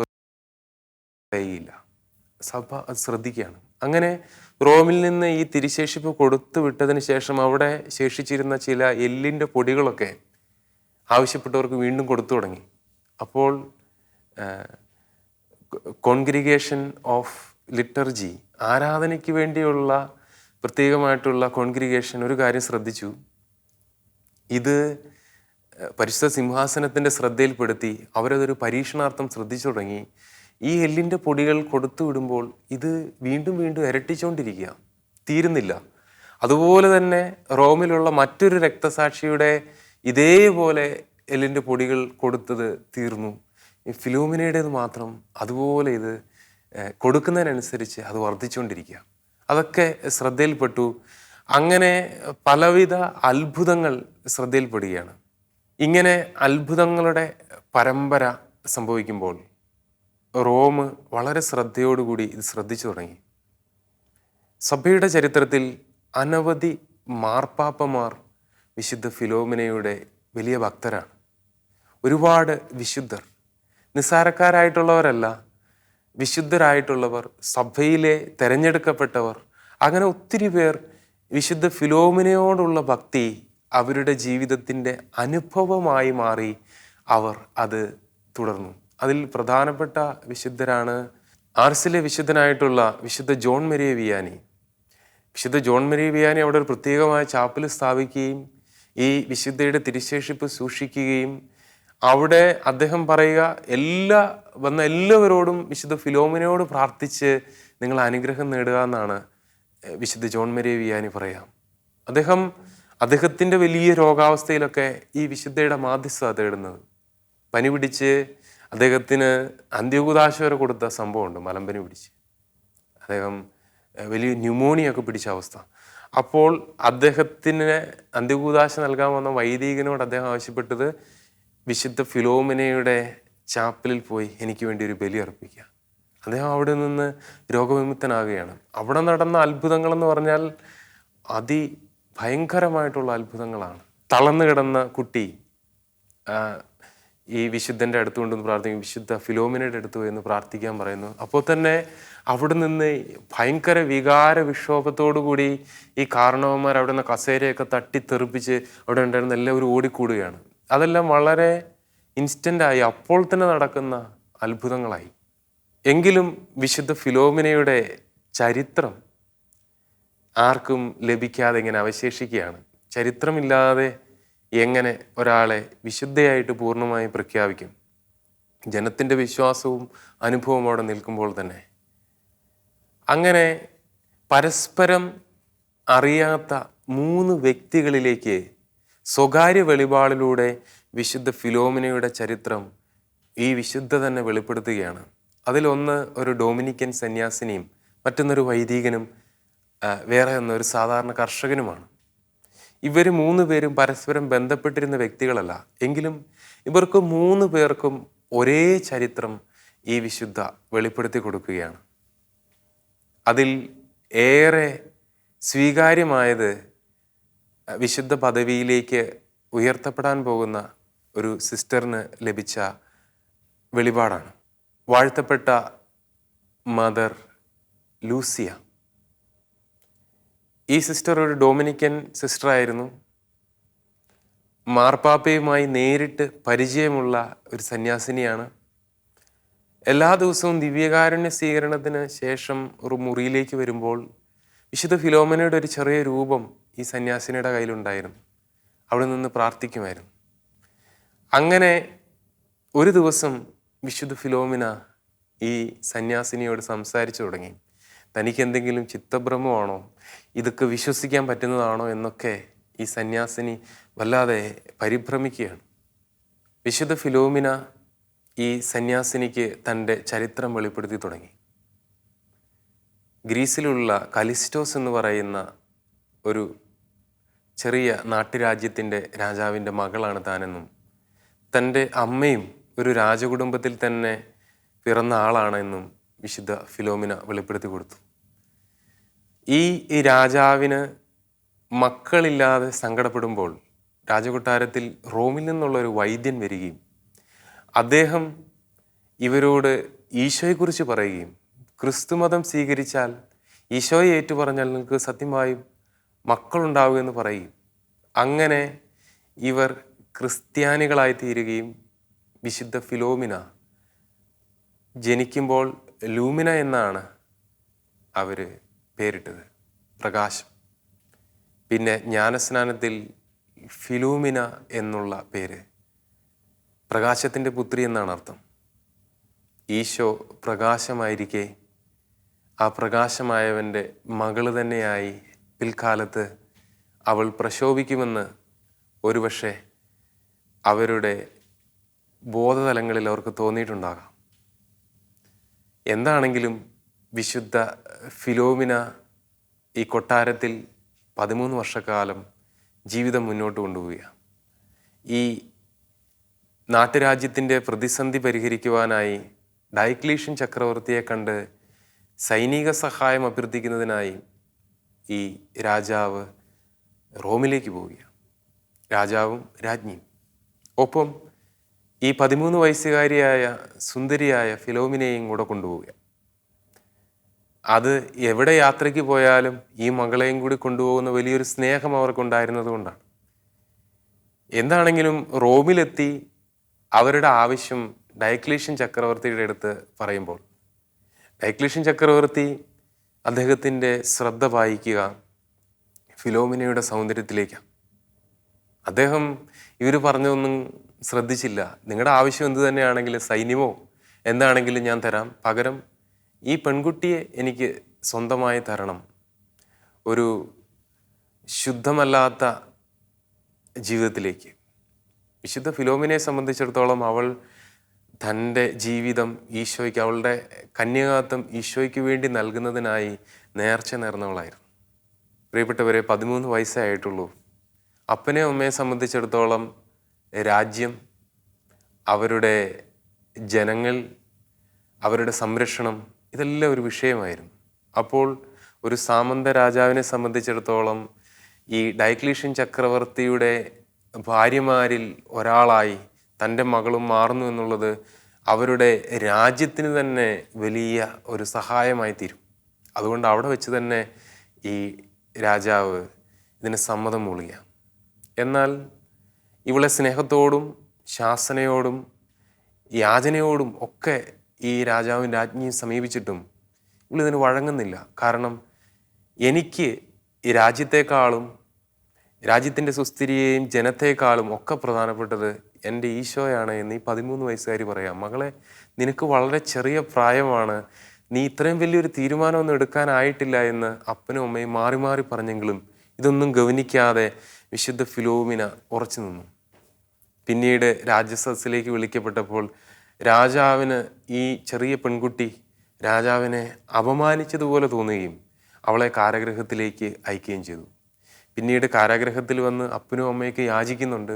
പറയില്ല. സഭ അത് ശ്രദ്ധിക്കുകയാണ്. അങ്ങനെ റോമിൽ നിന്ന് ഈ തിരുശേഷിപ്പ് കൊടുത്തു വിട്ടതിന് ശേഷം അവിടെ ശേഷിച്ചിരുന്ന ചില എല്ലിൻ്റെ പൊടികളൊക്കെ ആവശ്യപ്പെട്ടവർക്ക് വീണ്ടും കൊടുത്തു തുടങ്ങി. അപ്പോൾ കോൺഗ്രിഗേഷൻ ഓഫ് ലിറ്റർജി, ആരാധനയ്ക്ക് വേണ്ടിയുള്ള പ്രത്യേകമായിട്ടുള്ള കോൺഗ്രിഗേഷൻ ഒരു കാര്യം ശ്രദ്ധിച്ചു. ഇത് പരിശുദ്ധ സിംഹാസനത്തിൻ്റെ ശ്രദ്ധയിൽപ്പെടുത്തി അവരതൊരു പരീക്ഷണാർത്ഥം ശ്രദ്ധിച്ചു തുടങ്ങി. ഈ എല്ലിൻ്റെ പൊടികൾ കൊടുത്തു വിടുമ്പോൾ ഇത് വീണ്ടും വീണ്ടും ഇരട്ടിച്ചുകൊണ്ടിരിക്കുക, തീരുന്നില്ല. അതുപോലെ തന്നെ റോമിലുള്ള മറ്റൊരു രക്തസാക്ഷിയുടെ ഇതേപോലെ എല്ലിൻ്റെ പൊടികൾ കൊടുത്തത് തീർന്നു. ഈ ഫിലോമിനയുടേത് മാത്രം അതുപോലെ ഇത് കൊടുക്കുന്നതിനനുസരിച്ച് അത് വർദ്ധിച്ചുകൊണ്ടിരിക്കുക. അതൊക്കെ ശ്രദ്ധയിൽപ്പെട്ടു. അങ്ങനെ പലവിധ അത്ഭുതങ്ങൾ ശ്രദ്ധയിൽപ്പെടുകയാണ്. ഇങ്ങനെ അത്ഭുതങ്ങളുടെ പരമ്പര സംഭവിക്കുമ്പോൾ റോം വളരെ ശ്രദ്ധയോടുകൂടി ഇത് ശ്രദ്ധിച്ചു തുടങ്ങി. സഭയുടെ ചരിത്രത്തിൽ അനവധി മാർപ്പാപ്പമാർ വിശുദ്ധ ഫിലോമിനയുടെ വലിയ ഭക്തരാണ്. ഒരുപാട് വിശുദ്ധർ, നിസ്സാരക്കാരായിട്ടുള്ളവരല്ല, വിശുദ്ധരായിട്ടുള്ളവർ, സഭയിലെ തിരഞ്ഞെടുക്കപ്പെട്ടവർ, അങ്ങനെ ഒത്തിരി പേർ വിശുദ്ധ ഫിലോമിനയോടുള്ള ഭക്തി അവരുടെ ജീവിതത്തിൻ്റെ അനുഭവമായി മാറി അവർ അത് തുടർന്നു. അതിൽ പ്രധാനപ്പെട്ട വിശുദ്ധരാണ് ആർസിലെ വിശുദ്ധനായിട്ടുള്ള വിശുദ്ധ ജോൺ മരിയ വിയാനി. വിശുദ്ധ ജോൺ മരിയ വിയാനി അവിടെ ഒരു പ്രത്യേകമായ ചാപ്പൽ സ്ഥാപിക്കുകയും ഈ വിശുദ്ധയുടെ തിരുശേഷിപ്പ് സൂക്ഷിക്കുകയും അവിടെ അദ്ദേഹം പറയുക, വന്ന എല്ലാവരോടും വിശുദ്ധ ഫിലോമിനയോട് പ്രാർത്ഥിച്ച് നിങ്ങൾ അനുഗ്രഹം നേടുക എന്നാണ് വിശുദ്ധ ജോൺ മരിയ വിയാനി പറയാം. അദ്ദേഹത്തിൻ്റെ വലിയ രോഗാവസ്ഥയിലൊക്കെ ഈ വിശുദ്ധയുടെ മാധ്യസ്ഥത തേടുന്നത്. പനി പിടിച്ച് അദ്ദേഹത്തിന് അന്ത്യോകുദാശ വരെ കൊടുത്ത സംഭവമുണ്ട്, മലമ്പനി പിടിച്ച്. അദ്ദേഹം വലിയ ന്യൂമോണിയ ഒക്കെ പിടിച്ച അവസ്ഥ. അപ്പോൾ അദ്ദേഹത്തിന് അന്ത്യകൂദാശ നൽകാൻ വന്ന വൈദികനോട് അദ്ദേഹം ആവശ്യപ്പെട്ടത് വിശുദ്ധ ഫിലോമിനയുടെ ചാപ്പലിൽ പോയി എനിക്ക് വേണ്ടി ഒരു ബലി അർപ്പിക്കുക. അദ്ദേഹം അവിടെ നിന്ന് രോഗവിമുക്തനാകുകയാണ്. അവിടെ നടന്ന അത്ഭുതങ്ങളെന്ന് പറഞ്ഞാൽ അതിഭയങ്കരമായിട്ടുള്ള അത്ഭുതങ്ങളാണ്. തളർന്നു കിടന്ന കുട്ടി ഈ വിശുദ്ധൻ്റെ അടുത്ത് കൊണ്ടുവന്ന് പ്രാർത്ഥിക്കും, വിശുദ്ധ ഫിലോമിനയുടെ അടുത്ത് പോയി എന്ന് പ്രാർത്ഥിക്കാൻ പറയുന്നു. അപ്പോൾ തന്നെ അവിടെ നിന്ന് ഭയങ്കര വികാര വിക്ഷോഭത്തോടു കൂടി ഈ കാരണവന്മാർ അവിടെ നിന്ന് കസേരയൊക്കെ തട്ടിത്തെറിപ്പിച്ച് അവിടെ ഉണ്ടായിരുന്ന എല്ലാവരും ഓടിക്കൂടുകയാണ്. അതെല്ലാം വളരെ ഇൻസ്റ്റൻ്റായി, അപ്പോൾ തന്നെ നടക്കുന്ന അത്ഭുതങ്ങളായി. എങ്കിലും വിശുദ്ധ ഫിലോമിനയുടെ ചരിത്രം ആർക്കും ലഭിക്കാതെ ഇങ്ങനെ അവശേഷിക്കുകയാണ്. ചരിത്രമില്ലാതെ എങ്ങനെ ഒരാളെ വിശുദ്ധയായിട്ട് പൂർണ്ണമായും പ്രഖ്യാപിക്കും? ജനത്തിൻ്റെ വിശ്വാസവും അനുഭവവും അവിടെ നിൽക്കുമ്പോൾ തന്നെ. അങ്ങനെ പരസ്പരം അറിയാത്ത 3 വ്യക്തികളിലേക്ക് സ്വകാര്യ വെളിപാടിലൂടെ വിശുദ്ധ ഫിലോമിനയുടെ ചരിത്രം ഈ വിശുദ്ധ തന്നെ വെളിപ്പെടുത്തുകയാണ്. അതിലൊന്ന് ഒരു ഡൊമിനിക്കൻ സന്യാസിനിയും മറ്റൊന്നൊരു വൈദികനും വേറെ ഒരു സാധാരണ കർഷകനുമാണ്. ഇവർ 3 പേരും പരസ്പരം ബന്ധപ്പെട്ടിരുന്ന വ്യക്തികളല്ല. എങ്കിലും ഇവർക്ക് 3 പേർക്കും ഒരേ ചരിത്രം ഈ വിശുദ്ധ വെളിപ്പെടുത്തി കൊടുക്കുകയാണ്. അതിൽ ഏറെ സ്വീകാര്യമായത് വിശുദ്ധ പദവിയിലേക്ക് ഉയർത്തപ്പെടാൻ പോകുന്ന ഒരു സിസ്റ്ററിന് ലഭിച്ച വെളിപാടാണ്. വാഴ്ത്തപ്പെട്ട മദർ ലൂസിയ. ഈ സിസ്റ്റർ ഒരു ഡൊമിനിക്കൻ സിസ്റ്ററായിരുന്നു. മാർപ്പാപ്പയുമായി നേരിട്ട് പരിചയമുള്ള ഒരു സന്യാസിനിയാണ്. എല്ലാ ദിവസവും ദിവ്യകാരുണ്യ സ്വീകരണത്തിന് ശേഷം ഒരു മുറിയിലേക്ക് വരുമ്പോൾ വിശുദ്ധ ഫിലോമിനയുടെ ഒരു ചെറിയ രൂപം ഈ സന്യാസിനിയുടെ കയ്യിലുണ്ടായിരുന്നു. അവിടെ നിന്ന് പ്രാർത്ഥിക്കുമായിരുന്നു. അങ്ങനെ ഒരു ദിവസം വിശുദ്ധ ഫിലോമിന ഈ സന്യാസിനിയോട് സംസാരിച്ചു തുടങ്ങി. തനിക്ക് എന്തെങ്കിലും ചിത്തഭ്രമമാണോ, ഇതൊക്കെ വിശ്വസിക്കാൻ പറ്റുന്നതാണോ എന്നൊക്കെ ഈ സന്യാസിനി വല്ലാതെ പരിഭ്രമിക്കുകയാണ്. വിശുദ്ധ ഫിലോമിന ഈ സന്യാസിനിക്ക് തൻ്റെ ചരിത്രം വെളിപ്പെടുത്തി തുടങ്ങി. ഗ്രീസിലുള്ള കലിസ്റ്റോസ് എന്ന് പറയുന്ന ഒരു ചെറിയ നാട്ടുരാജ്യത്തിൻ്റെ രാജാവിൻ്റെ മകളാണ് താനെന്നും തൻ്റെ അമ്മയും ഒരു രാജകുടുംബത്തിൽ തന്നെ പിറന്ന ആളാണെന്നും വിശുദ്ധ ഫിലോമിന വെളിപ്പെടുത്തി കൊടുത്തു. ഈ രാജാവിന് മക്കളില്ലാതെ സങ്കടപ്പെടുമ്പോൾ രാജകൊട്ടാരത്തിൽ റോമിൽ നിന്നുള്ള ഒരു വൈദ്യൻ വരികയും അദ്ദേഹം ഇവരോട് ഈശോയെക്കുറിച്ച് പറയുകയും ക്രിസ്തുമതം സ്വീകരിച്ചാൽ, ഈശോയെ ഏറ്റുപറഞ്ഞാൽ നിങ്ങൾക്ക് സത്യമായും മക്കളുണ്ടാവുമെന്ന് പറയും. അങ്ങനെ ഇവർ ക്രിസ്ത്യാനികളായി തീരുകയും വിശുദ്ധ ഫിലോമിന ജനിക്കുമ്പോൾ ലൂമിന എന്നാണ് അവർ പേരിട്ടത്, പ്രകാശം. പിന്നെ ജ്ഞാനസ്നാനത്തിൽ ഫിലൂമിന എന്നുള്ള പേര്, പ്രകാശത്തിൻ്റെ പുത്രി എന്നാണ് അർത്ഥം. ഈശോ പ്രകാശമായിരിക്കെ ആ പ്രകാശമായവൻ്റെ മകള് തന്നെയായി പിൽക്കാലത്ത് അവൾ പ്രശോഭിക്കുമെന്ന് ഒരുപക്ഷെ അവരുടെ ബോധതലങ്ങളിൽ അവർക്ക് തോന്നിയിട്ടുണ്ടാകാം. എന്താണെങ്കിലും വിശുദ്ധ ഫിലോമിന ഈ കൊട്ടാരത്തിൽ 13 വർഷക്കാലം ജീവിതം മുന്നോട്ട് കൊണ്ടുപോവുകയാണ്. ഈ നാട്ടുരാജ്യത്തിൻ്റെ പ്രതിസന്ധി പരിഹരിക്കുവാനായി ഡയക്ലീഷ്യൻ ചക്രവർത്തിയെ കണ്ട് സൈനിക സഹായം അഭ്യർത്ഥിക്കുന്നതിനായി ഈ രാജാവ് റോമിലേക്ക് പോവുകയാണ്. രാജാവും രാജ്ഞിയും ഒപ്പം ഈ 13 വയസ്സുകാരിയായ സുന്ദരിയായ ഫിലോമിനയെയും കൂടെ കൊണ്ടുപോവുക. അത് എവിടെ യാത്രയ്ക്ക് പോയാലും ഈ മകളെയും കൂടി കൊണ്ടുപോകുന്ന വലിയൊരു സ്നേഹം അവർക്കുണ്ടായിരുന്നത് കൊണ്ടാണ്. എന്താണെങ്കിലും റോമിലെത്തി അവരുടെ ആവശ്യം ഡയക്ലീഷ്യൻ ചക്രവർത്തിയുടെ അടുത്ത് പറയുമ്പോൾ ഡയക്ലീഷ്യൻ ചക്രവർത്തി അദ്ദേഹത്തിൻ്റെ ശ്രദ്ധ പായിക്കുക ഫിലോമിനയുടെ സൗന്ദര്യത്തിലേക്കാണ്. അദ്ദേഹം ഇവർ പറഞ്ഞതൊന്നും ശ്രദ്ധിച്ചില്ല. നിങ്ങളുടെ ആവശ്യം എന്ത് തന്നെയാണെങ്കിലും സൈന്യമോ എന്താണെങ്കിലും ഞാൻ തരാം, പകരം ഈ പെൺകുട്ടിയെ എനിക്ക് സ്വന്തമായി തരണം. ഒരു ശുദ്ധമല്ലാത്ത ജീവിതത്തിലേക്ക്. വിശുദ്ധ ഫിലോമിനയെ സംബന്ധിച്ചിടത്തോളം അവൾ തൻ്റെ ജീവിതം ഈശോയ്ക്ക്, അവളുടെ കന്യാകാത്വം ഈശോയ്ക്ക് വേണ്ടി നൽകുന്നതിനായി നേർച്ച നേർന്നവളായിരുന്നു. പ്രിയപ്പെട്ടവരെ, 13 വയസ്സേ ആയിട്ടുള്ളൂ. അപ്പനെയും അമ്മയെ സംബന്ധിച്ചിടത്തോളം രാജ്യം, അവരുടെ ജനങ്ങൾ, അവരുടെ സംരക്ഷണം, ഇതെല്ലാം ഒരു വിഷയമായിരുന്നു. അപ്പോൾ ഒരു സാമന്ത രാജാവിനെ സംബന്ധിച്ചിടത്തോളം ഈ ഡയക്ലീഷ്യൻ ചക്രവർത്തിയുടെ ഭാര്യമാരിൽ ഒരാളായി തൻ്റെ മകളും മാറുന്നു എന്നുള്ളത് അവരുടെ രാജ്യത്തിന് തന്നെ വലിയ ഒരു സഹായമായി തീരും. അതുകൊണ്ട് അവിടെ വെച്ച് തന്നെ ഈ രാജാവ് ഇതിന് സമ്മതം മൂളുക. എന്നാൽ ഇവളെ സ്നേഹത്തോടും ശാസനയോടും യാചനയോടും ഒക്കെ ഈ രാജാവും രാജ്ഞിയും സമീപിച്ചിട്ടും ഇവളിതിന് വഴങ്ങുന്നില്ല. കാരണം എനിക്ക് ഈ രാജ്യത്തെക്കാളും രാജ്യത്തിൻ്റെ സുസ്ഥിതിയെയും ജനത്തെക്കാളും ഒക്കെ പ്രധാനപ്പെട്ടത് എൻ്റെ ഈശോയാണ് എന്ന് ഈ 13 വയസ്സുകാരി പറയാം. മകളെ, നിനക്ക് വളരെ ചെറിയ പ്രായമാണ്, നീ ഇത്രയും വലിയൊരു തീരുമാനമൊന്നും എടുക്കാനായിട്ടില്ല എന്ന് അപ്പനും അമ്മയും മാറി മാറി പറഞ്ഞെങ്കിലും ഇതൊന്നും ഗവനിക്കാതെ വിശുദ്ധ ഫിലോമിന ഉറച്ചു നിന്നു. പിന്നീട് രാജസദസ്സിലേക്ക് വിളിക്കപ്പെട്ടപ്പോൾ രാജാവിന് ഈ ചെറിയ പെൺകുട്ടി രാജാവിനെ അപമാനിച്ചതുപോലെ തോന്നുകയും അവളെ കാരാഗൃഹത്തിലേക്ക് അയക്കുകയും ചെയ്തു. പിന്നീട് കാരാഗൃഹത്തിൽ വന്ന് അപ്പനും അമ്മയൊക്കെ യാചിക്കുന്നുണ്ട്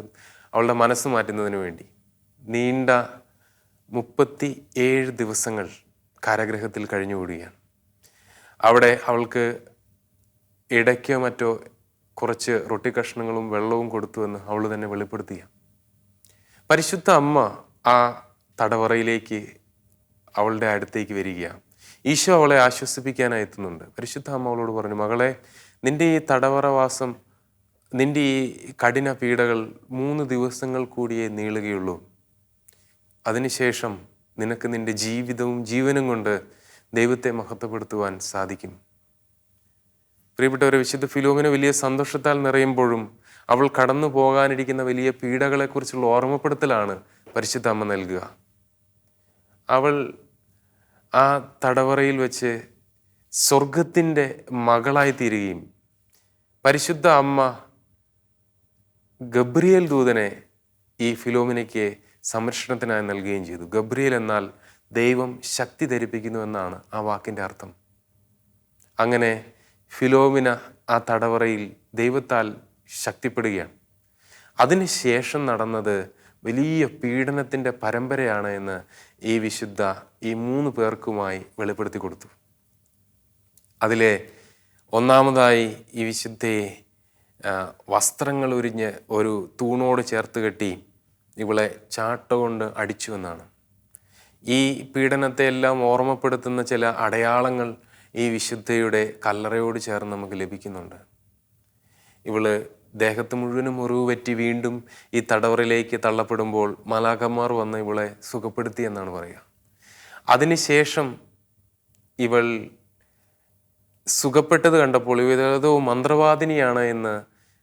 അവളുടെ മനസ്സ് മാറ്റുന്നതിന് വേണ്ടി. നീണ്ട 37 ദിവസങ്ങൾ കാരാഗൃഹത്തിൽ കഴിഞ്ഞുകൂടുകയാണ്. അവിടെ അവൾക്ക് ഇടയ്ക്കോ മറ്റോ കുറച്ച് റൊട്ടി കഷ്ണങ്ങളും വെള്ളവും കൊടുത്തുവെന്ന് അവൾ തന്നെ വെളിപ്പെടുത്തിയ പരിശുദ്ധ അമ്മ ആ തടവറയിലേക്ക് അവളുടെ അടുത്തേക്ക് വരികയാണ്. ഈശോ അവളെ ആശ്വസിപ്പിക്കാനായി എത്തുന്നുണ്ട്. പരിശുദ്ധ അമ്മ അവളോട് പറഞ്ഞു, മകളെ, നിന്റെ ഈ തടവറവാസം, നിന്റെ ഈ കഠിന പീഡകൾ 3 ദിവസങ്ങൾ കൂടിയേ നീളുകയുള്ളൂ. അതിനുശേഷം നിനക്ക് നിന്റെ ജീവിതവും ജീവനും കൊണ്ട് ദൈവത്തെ മഹത്വപ്പെടുത്തുവാൻ സാധിക്കും. പ്രിയപ്പെട്ടവരെ, വിശുദ്ധ ഫിലോമിന വലിയ സന്തോഷത്താൽ നിറയുമ്പോഴും അവൾ കടന്നു പോകാനിരിക്കുന്ന വലിയ പീഡകളെക്കുറിച്ചുള്ള ഓർമ്മപ്പെടുത്തലാണ് പരിശുദ്ധ അമ്മ നൽകുക. അവൾ ആ തടവറയിൽ വെച്ച് സ്വർഗത്തിൻ്റെ മകളായി തീരുകയും പരിശുദ്ധ അമ്മ ഗബ്രിയേൽ ദൂതനെ ഈ ഫിലോമിനയ്ക്ക് സംരക്ഷണത്തിനായി നൽകുകയും ചെയ്തു. ഗബ്രിയേൽ എന്നാൽ ദൈവം ശക്തി ധരിപ്പിക്കുന്നു എന്നാണ് ആ വാക്കിൻ്റെ അർത്ഥം. അങ്ങനെ ഫിലോമിന ആ തടവറയിൽ ദൈവത്താൽ ശക്തിപ്പെടുകയാണ്. അതിനുശേഷം നടന്നത് വലിയ പീഡനത്തിൻ്റെ പരമ്പരയാണ് എന്ന് ഈ വിശുദ്ധ ഈ 3 പേർക്കുമായി വെളിപ്പെടുത്തി കൊടുത്തു. അതിലെ ഒന്നാമതായി ഈ വിശുദ്ധയെ വസ്ത്രങ്ങൾ ഉരിഞ്ഞ് ഒരു തൂണോട് ചേർത്ത് കെട്ടി ഇവളെ ചാട്ട കൊണ്ട് അടിച്ചു എന്നാണ്. ഈ പീഡനത്തെ എല്ലാം ഓർമ്മപ്പെടുത്തുന്ന ചില അടയാളങ്ങൾ ഈ വിശുദ്ധയുടെ കല്ലറയോട് ചേർന്ന് നമുക്ക് ലഭിക്കുന്നുണ്ട്. ഇവള് ദേഹത്ത് മുഴുവനും മുറിവ് പറ്റി വീണ്ടും ഈ തടവറയിലേക്ക് തള്ളപ്പെടുമ്പോൾ മാലാഖമാർ വന്ന് ഇവളെ സുഖപ്പെടുത്തി എന്നാണ് പറയുക. അതിനുശേഷം ഇവൾ സുഖപ്പെട്ടത് കണ്ടപ്പോൾ ഇവരേതോ മന്ത്രവാദിനിയാണ് എന്ന്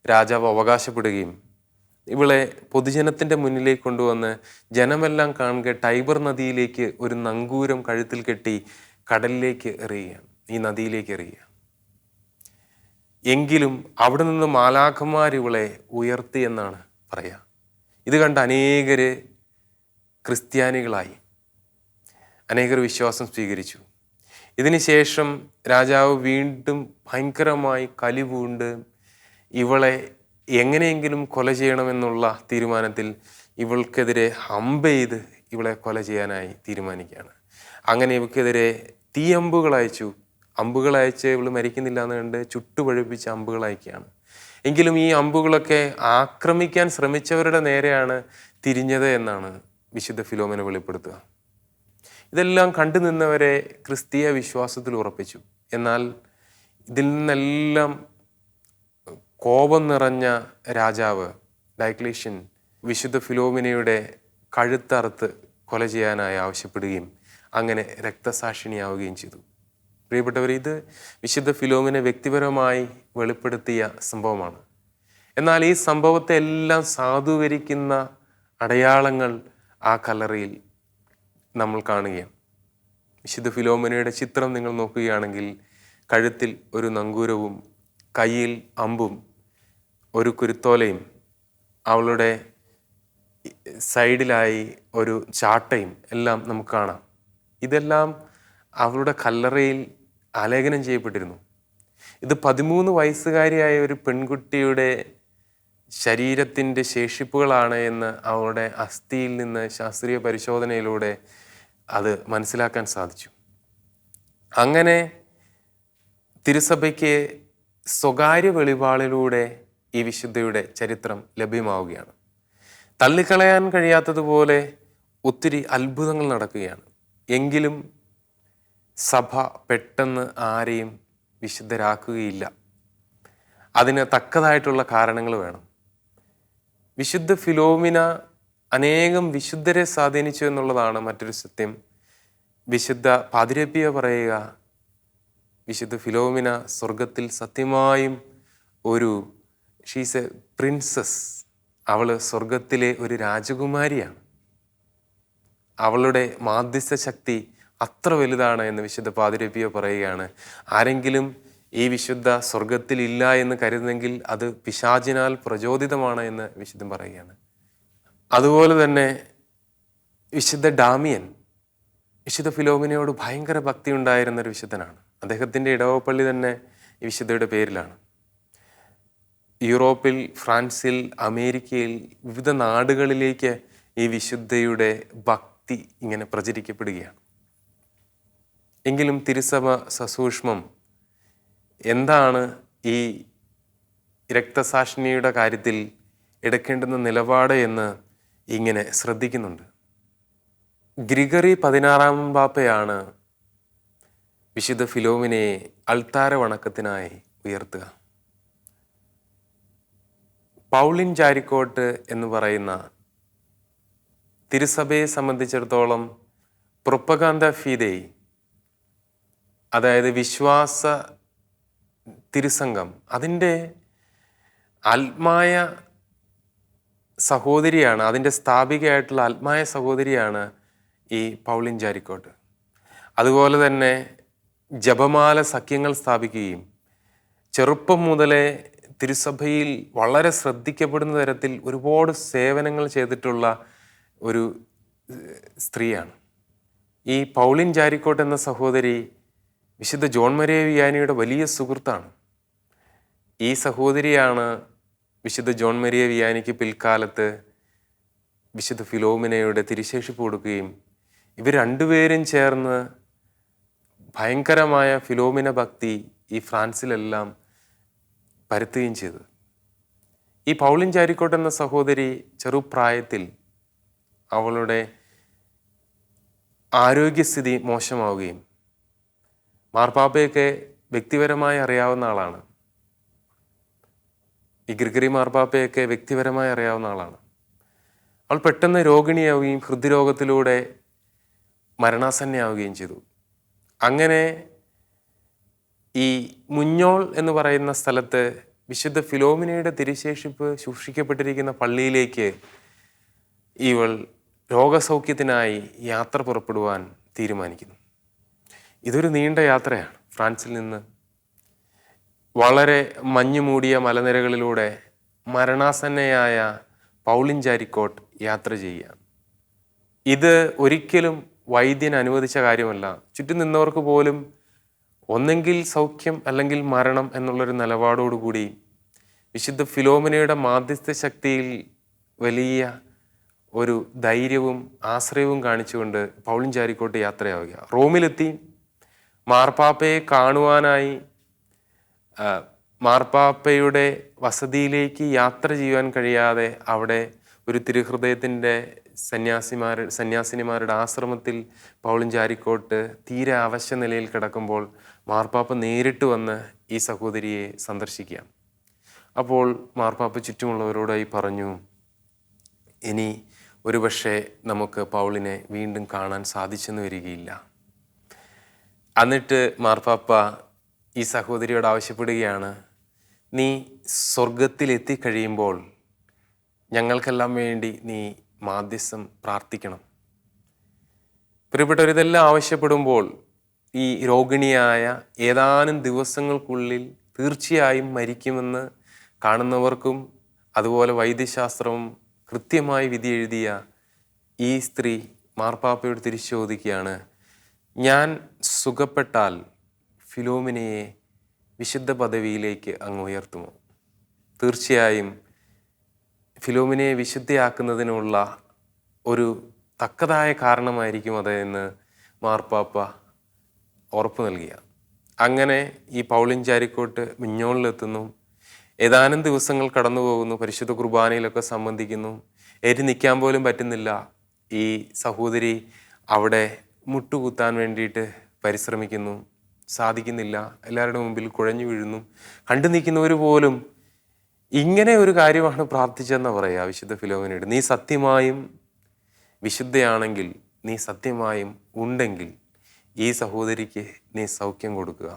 രാജാവ് അവകാശപ്പെടുകയും ഇവളെ പൊതുജനത്തിൻ്റെ മുന്നിലേക്ക് കൊണ്ടുവന്ന് ജനമെല്ലാം കാണുക ടൈബർ നദിയിലേക്ക് ഒരു നങ്കൂരം കഴുത്തിൽ കെട്ടി കടലിലേക്ക് എറിയുകയാണ്, ഈ നദിയിലേക്ക് എറിയുക. എങ്കിലും അവിടെ നിന്ന് മാലാഖമാർ ഇവളെ ഉയർത്തി എന്നാണ് പറയുക. ഇത് കണ്ട് അനേകര് ക്രിസ്ത്യാനികളായി, അനേകർ വിശ്വാസം സ്വീകരിച്ചു. ഇതിനുശേഷം രാജാവ് വീണ്ടും ഭയങ്കരമായി കലിപൂണ്ട് ഇവളെ എങ്ങനെയെങ്കിലും കൊല ചെയ്യണമെന്നുള്ള തീരുമാനത്തിൽ ഇവൾക്കെതിരെ അമ്പെയ്ത് ഇവളെ കൊല ചെയ്യാനായി തീരുമാനിക്കുകയാണ്. അങ്ങനെ ഇവൾക്കെതിരെ തീയമ്പുകൾ അയച്ചു. അമ്പുകൾ അയച്ച് ഇവൾ മരിക്കുന്നില്ല എന്ന് കണ്ട് ചുട്ടുപഴുപ്പിച്ച അമ്പുകൾ അയക്കുകയാണ്. എങ്കിലും ഈ അമ്പുകളൊക്കെ ആക്രമിക്കാൻ ശ്രമിച്ചവരുടെ നേരെയാണ് തിരിഞ്ഞത് എന്നാണ് വിശുദ്ധ ഫിലോമിന വെളിപ്പെടുത്തുക. ഇതെല്ലാം കണ്ടു നിന്നവരെ ക്രിസ്തീയ വിശ്വാസത്തിൽ ഉറപ്പിച്ചു. എന്നാൽ ഇതിൽ നിന്നെല്ലാം കോപം നിറഞ്ഞ രാജാവ് ഡയക്ലീഷ്യൻ വിശുദ്ധ ഫിലോമിനയുടെ കഴുത്തറുത്ത് കൊല ചെയ്യാനായി ആവശ്യപ്പെടുകയും അങ്ങനെ രക്തസാക്ഷിണിയാവുകയും ചെയ്തു. പ്രിയപ്പെട്ടവർ, ഇത് വിശുദ്ധ ഫിലോമിനെ വ്യക്തിപരമായി വെളിപ്പെടുത്തിയ സംഭവമാണ്. എന്നാൽ ഈ സംഭവത്തെ എല്ലാം സാധൂകരിക്കുന്ന അടയാളങ്ങൾ ആ കല്ലറയിൽ നമ്മൾ കാണുകയാണ്. വിശുദ്ധ ഫിലോമിനയുടെ ചിത്രം നിങ്ങൾ നോക്കുകയാണെങ്കിൽ കഴുത്തിൽ ഒരു നങ്കൂരവും കയ്യിൽ അമ്പും ഒരു കുരുത്തോലയും അവളുടെ സൈഡിലായി ഒരു ചാട്ടയും എല്ലാം നമുക്ക് കാണാം. ഇതെല്ലാം അവളുടെ കല്ലറയിൽ ആലേഖനം ചെയ്യപ്പെട്ടിരുന്നു. ഇത് 13 വയസ്സുകാരിയായ ഒരു പെൺകുട്ടിയുടെ ശരീരത്തിൻ്റെ ശേഷിപ്പുകളാണ് എന്ന് അവളുടെ അസ്ഥിയിൽ നിന്ന് ശാസ്ത്രീയ പരിശോധനയിലൂടെ അത് മനസ്സിലാക്കാൻ സാധിച്ചു. അങ്ങനെ തിരുസഭയ്ക്ക് സ്വകാര്യ വെളിപാടിലൂടെ ഈ വിശുദ്ധയുടെ ചരിത്രം ലഭ്യമാവുകയാണ്. തള്ളിക്കളയാൻ കഴിയാത്തതുപോലെ ഒത്തിരി അത്ഭുതങ്ങൾ നടക്കുകയാണ്. എങ്കിലും സഭ പെട്ടെന്ന് ആരെയും വിശുദ്ധരാക്കുകയില്ല. അതിന് തക്കതായിട്ടുള്ള കാരണങ്ങൾ വേണം. വിശുദ്ധ ഫിലോമിന അനേകം വിശുദ്ധരെ സ്വാധീനിച്ചു എന്നുള്ളതാണ് മറ്റൊരു സത്യം. വിശുദ്ധ പാതിരപ്പിയ പറയുക, വിശുദ്ധ ഫിലോമിന സ്വർഗത്തിൽ സത്യമായും ഒരു ഷീസ് എ പ്രിൻസസ്, അവൾ സ്വർഗത്തിലെ ഒരു രാജകുമാരിയാണ്. അവളുടെ മാധ്യസ്ഥ ശക്തി അത്ര വലുതാണ് എന്ന് വിശുദ്ധ പാതിരപ്പിയ പറയുകയാണ്. ആരെങ്കിലും ഈ വിശുദ്ധ സ്വർഗത്തിലില്ല എന്ന് കരുതുന്നെങ്കിൽ അത് പിശാചിനാൽ പ്രചോദിതമാണ് എന്ന് വിശുദ്ധൻ പറയുകയാണ്. അതുപോലെ തന്നെ വിശുദ്ധ ഡാമിയൻ വിശുദ്ധ ഫിലോമിനയോട് ഭയങ്കര ഭക്തി ഉണ്ടായിരുന്ന ഒരു വിശുദ്ധനാണ്. അദ്ദേഹത്തിൻ്റെ ഇടവപ്പള്ളി തന്നെ ഈ വിശുദ്ധയുടെ പേരിലാണ്. യൂറോപ്പിൽ, ഫ്രാൻസിൽ, അമേരിക്കയിൽ വിവിധ നാടുകളിലേക്ക് ഈ വിശുദ്ധയുടെ ഭക്തി ഇങ്ങനെ പ്രചരിക്കപ്പെടുകയാണ്. എങ്കിലും തിരുസഭ സസൂക്ഷ്മം എന്താണ് ഈ രക്തസാക്ഷിണിയുടെ കാര്യത്തിൽ എടുക്കേണ്ടുന്ന നിലപാട് എന്ന് ഇങ്ങനെ ശ്രദ്ധിക്കുന്നുണ്ട്. ഗ്രിഗറി 16 പാപ്പയാണ് വിശുദ്ധ ഫിലോമിനയെ അൾത്താര വണക്കത്തിനായി ഉയർത്തുക. പൗളിൻ ജാരിക്കോട്ട് എന്ന് പറയുന്ന തിരുസഭയെ സംബന്ധിച്ചിടത്തോളം പ്രൊപ്പഗാന്ത ഫിദെയ്, അതായത് വിശ്വാസ തിരുസംഘം, അതിൻ്റെ ആത്മായ സഹോദരിയാണ്, അതിൻ്റെ സ്ഥാപികയായിട്ടുള്ള ആത്മായ സഹോദരിയാണ് ഈ പൗളിൻ ജാരിക്കോട്ട്. അതുപോലെ തന്നെ ജപമാല സഖ്യങ്ങൾ സ്ഥാപിക്കുകയും ചെറുപ്പം മുതലേ തിരുസഭയിൽ വളരെ ശ്രദ്ധിക്കപ്പെടുന്ന തരത്തിൽ ഒരുപാട് സേവനങ്ങൾ ചെയ്തിട്ടുള്ള ഒരു സ്ത്രീയാണ്. ഈ പൗളിൻ ജാരിക്കോട്ട് എന്ന സഹോദരി വിശുദ്ധ ജോൺ മരിയ വിയാനിയുടെ വലിയ സുഹൃത്താണ്. ഈ സഹോദരിയാണ് വിശുദ്ധ ജോൺ മരിയ വിയാനിക്ക് പിൽക്കാലത്ത് വിശുദ്ധ ഫിലോമിനയുടെ തിരുശേഷിപ്പ് കൊടുക്കുകയും ഇവർ രണ്ടുപേരും ചേർന്ന് ഭയങ്കരമായ ഫിലോമിന ഭക്തി ഈ ഫ്രാൻസിലെല്ലാം പരത്തുകയും ചെയ്തു. ഈ പൗളിൻ ജാരിക്കോട്ട് എന്ന സഹോദരി ചെറുപ്രായത്തിൽ അവളുടെ ആരോഗ്യസ്ഥിതി മോശമാവുകയും മാർപ്പാപ്പയൊക്കെ വ്യക്തിപരമായി അറിയാവുന്ന ആളാണ്. ഈ ഗ്രിഗറി മാർപ്പാപ്പയൊക്കെ വ്യക്തിപരമായി അറിയാവുന്ന ആളാണ്. അവൾ പെട്ടെന്ന് രോഗിണിയാവുകയും ഹൃദ്രോഗത്തിലൂടെ മരണാസന്നയാവുകയും ചെയ്തു. അങ്ങനെ ഈ മുഞ്ഞോൾ എന്ന് പറയുന്ന സ്ഥലത്ത് വിശുദ്ധ ഫിലോമിനയുടെ തിരുശേഷിപ്പ് സൂക്ഷിക്കപ്പെട്ടിരിക്കുന്ന പള്ളിയിലേക്ക് ഇവൾ രോഗസൗഖ്യത്തിനായി യാത്ര പുറപ്പെടുവാൻ തീരുമാനിക്കുന്നു. ഇതൊരു നീണ്ട യാത്രയാണ്. ഫ്രാൻസിൽ നിന്ന് വളരെ മഞ്ഞു മൂടിയ മലനിരകളിലൂടെ മരണാസന്നയായ പൗളിൻ ജാരിക്കോട്ട് യാത്ര ചെയ്യുകയാണ്. ഇത് ഒരിക്കലും വൈദ്യൻ അനുവദിച്ച കാര്യമല്ല. ചുറ്റും നിന്നവർക്ക് പോലും ഒന്നെങ്കിൽ സൗഖ്യം അല്ലെങ്കിൽ മരണം എന്നുള്ളൊരു നിലപാടോടുകൂടി വിശുദ്ധ ഫിലോമിനയുടെ മാധ്യസ്ഥ ശക്തിയിൽ വലിയ ഒരു ധൈര്യവും ആശ്രയവും കാണിച്ചുകൊണ്ട് പൗളിൻ ജാരിക്കോട്ട് യാത്രയാവുക. റോമിലെത്തി മാർപ്പാപ്പയെ കാണുവാനായി മാർപ്പാപ്പയുടെ വസതിയിലേക്ക് യാത്ര ചെയ്യുവാൻ കഴിയാതെ അവിടെ ഒരു തിരുഹൃദയത്തിൻ്റെ സന്യാസിനിമാരുടെ ആശ്രമത്തിൽ പൗളിൻ ജാരിക്കോട്ട് തീരെ അവശ്യ നിലയിൽ കിടക്കുമ്പോൾ മാർപ്പാപ്പ നേരിട്ട് വന്ന് ഈ സഹോദരിയെ സന്ദർശിക്കുകയാണ്. അപ്പോൾ മാർപ്പാപ്പ ചുറ്റുമുള്ളവരോടായി പറഞ്ഞു, ഇനി ഒരുപക്ഷെ നമുക്ക് പൗളിനെ വീണ്ടും കാണാൻ സാധിച്ചെന്ന് വരികയില്ല. എന്നിട്ട് മാർപ്പാപ്പ ഈ സഹോദരിയോട് ആവശ്യപ്പെടുകയാണ്, നീ സ്വർഗത്തിലെത്തിക്കഴിയുമ്പോൾ ഞങ്ങൾക്കെല്ലാം വേണ്ടി നീ മാധ്യസ്ഥം പ്രാർത്ഥിക്കണം. പ്രിയപ്പെട്ടവർ, ഇതെല്ലാം ആവശ്യപ്പെടുമ്പോൾ ഈ രോഗിണിയായ ഏതാനും ദിവസങ്ങൾക്കുള്ളിൽ തീർച്ചയായും മരിക്കുമെന്ന് കാണുന്നവർക്കും അതുപോലെ വൈദ്യശാസ്ത്രവും കൃത്യമായി വിധി എഴുതിയ ഈ സ്ത്രീ മാർപ്പാപ്പയോട് തിരിച്ചു ചോദിക്കുകയാണ്, ഞാൻ സുഖപ്പെട്ടാൽ ഫിലോമിനയെ വിശുദ്ധ പദവിയിലേക്ക് അങ്ങ് ഉയർത്തുമോ? തീർച്ചയായും ഫിലോമിനയെ വിശുദ്ധയാക്കുന്നതിനുള്ള ഒരു തക്കതായ കാരണമായിരിക്കും അത് എന്ന് മാർപ്പാപ്പ ഉറപ്പ് നൽകിയ. അങ്ങനെ ഈ പൗളിൻ ചാരിക്കോട്ട് മിഞ്ഞോളിലെത്തുന്നു. ഏതാനും ദിവസങ്ങൾ കടന്നു പോകുന്നു. പരിശുദ്ധ കുർബാനയിലൊക്കെ സംബന്ധിക്കുന്നു. നിൽക്കാൻ പോലും പറ്റുന്നില്ല. ഈ സഹോദരി അവിടെ മുട്ടുകുത്താൻ വേണ്ടിയിട്ട് പരിശ്രമിക്കുന്നു, സാധിക്കുന്നില്ല. എല്ലാവരുടെ മുമ്പിൽ കുഴഞ്ഞു വീഴുന്നു. കണ്ടു നിൽക്കുന്നവർ പോലും ഇങ്ങനെ ഒരു കാര്യമാണ് പ്രാർത്ഥിച്ചതെന്ന് പറയുക വിശുദ്ധ ഫിലോമിനയോട്. നീ സത്യമായും വിശുദ്ധയാണെങ്കിൽ, നീ സത്യമായും ഉണ്ടെങ്കിൽ ഈ സഹോദരിക്ക് നീ സൗഖ്യം കൊടുക്കുക.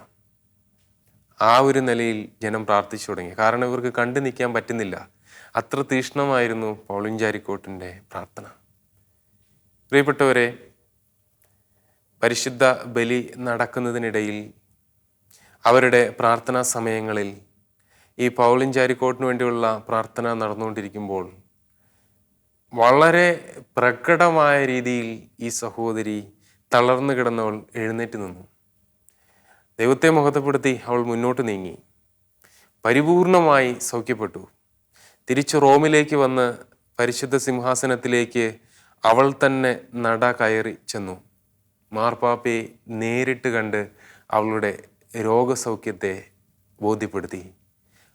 ആ ഒരു നിലയിൽ ജനം പ്രാർത്ഥിച്ചു തുടങ്ങി. കാരണം ഇവർക്ക് കണ്ടു നിൽക്കാൻ പറ്റുന്നില്ല. അത്ര തീക്ഷ്ണമായിരുന്നു പൗളിൻ ചാരിക്കോട്ടിൻ്റെ പ്രാർത്ഥന. പ്രിയപ്പെട്ടവരെ, പരിശുദ്ധ ബലി നടക്കുന്നതിനിടയിൽ അവരുടെ പ്രാർത്ഥനാ സമയങ്ങളിൽ ഈ പൗളിൻ ചാരിക്കോട്ടിന് വേണ്ടിയുള്ള പ്രാർത്ഥന നടന്നുകൊണ്ടിരിക്കുമ്പോൾ വളരെ പ്രകടമായ രീതിയിൽ ഈ സഹോദരി തളർന്നു കിടന്നവൾ എഴുന്നേറ്റ് നിന്നു. ദൈവത്തെ മഹത്വപ്പെടുത്തി അവൾ മുന്നോട്ട് നീങ്ങി. പരിപൂർണമായി സൗഖ്യപ്പെട്ടു. തിരിച്ച് റോമിലേക്ക് വന്ന് പരിശുദ്ധ സിംഹാസനത്തിലേക്ക് അവൾ തന്നെ നട കയറി ചെന്നു. മാർപ്പാപ്പയെ നേരിട്ട് കണ്ട് അവളുടെ രോഗസൗഖ്യത്തെ ബോധ്യപ്പെടുത്തി.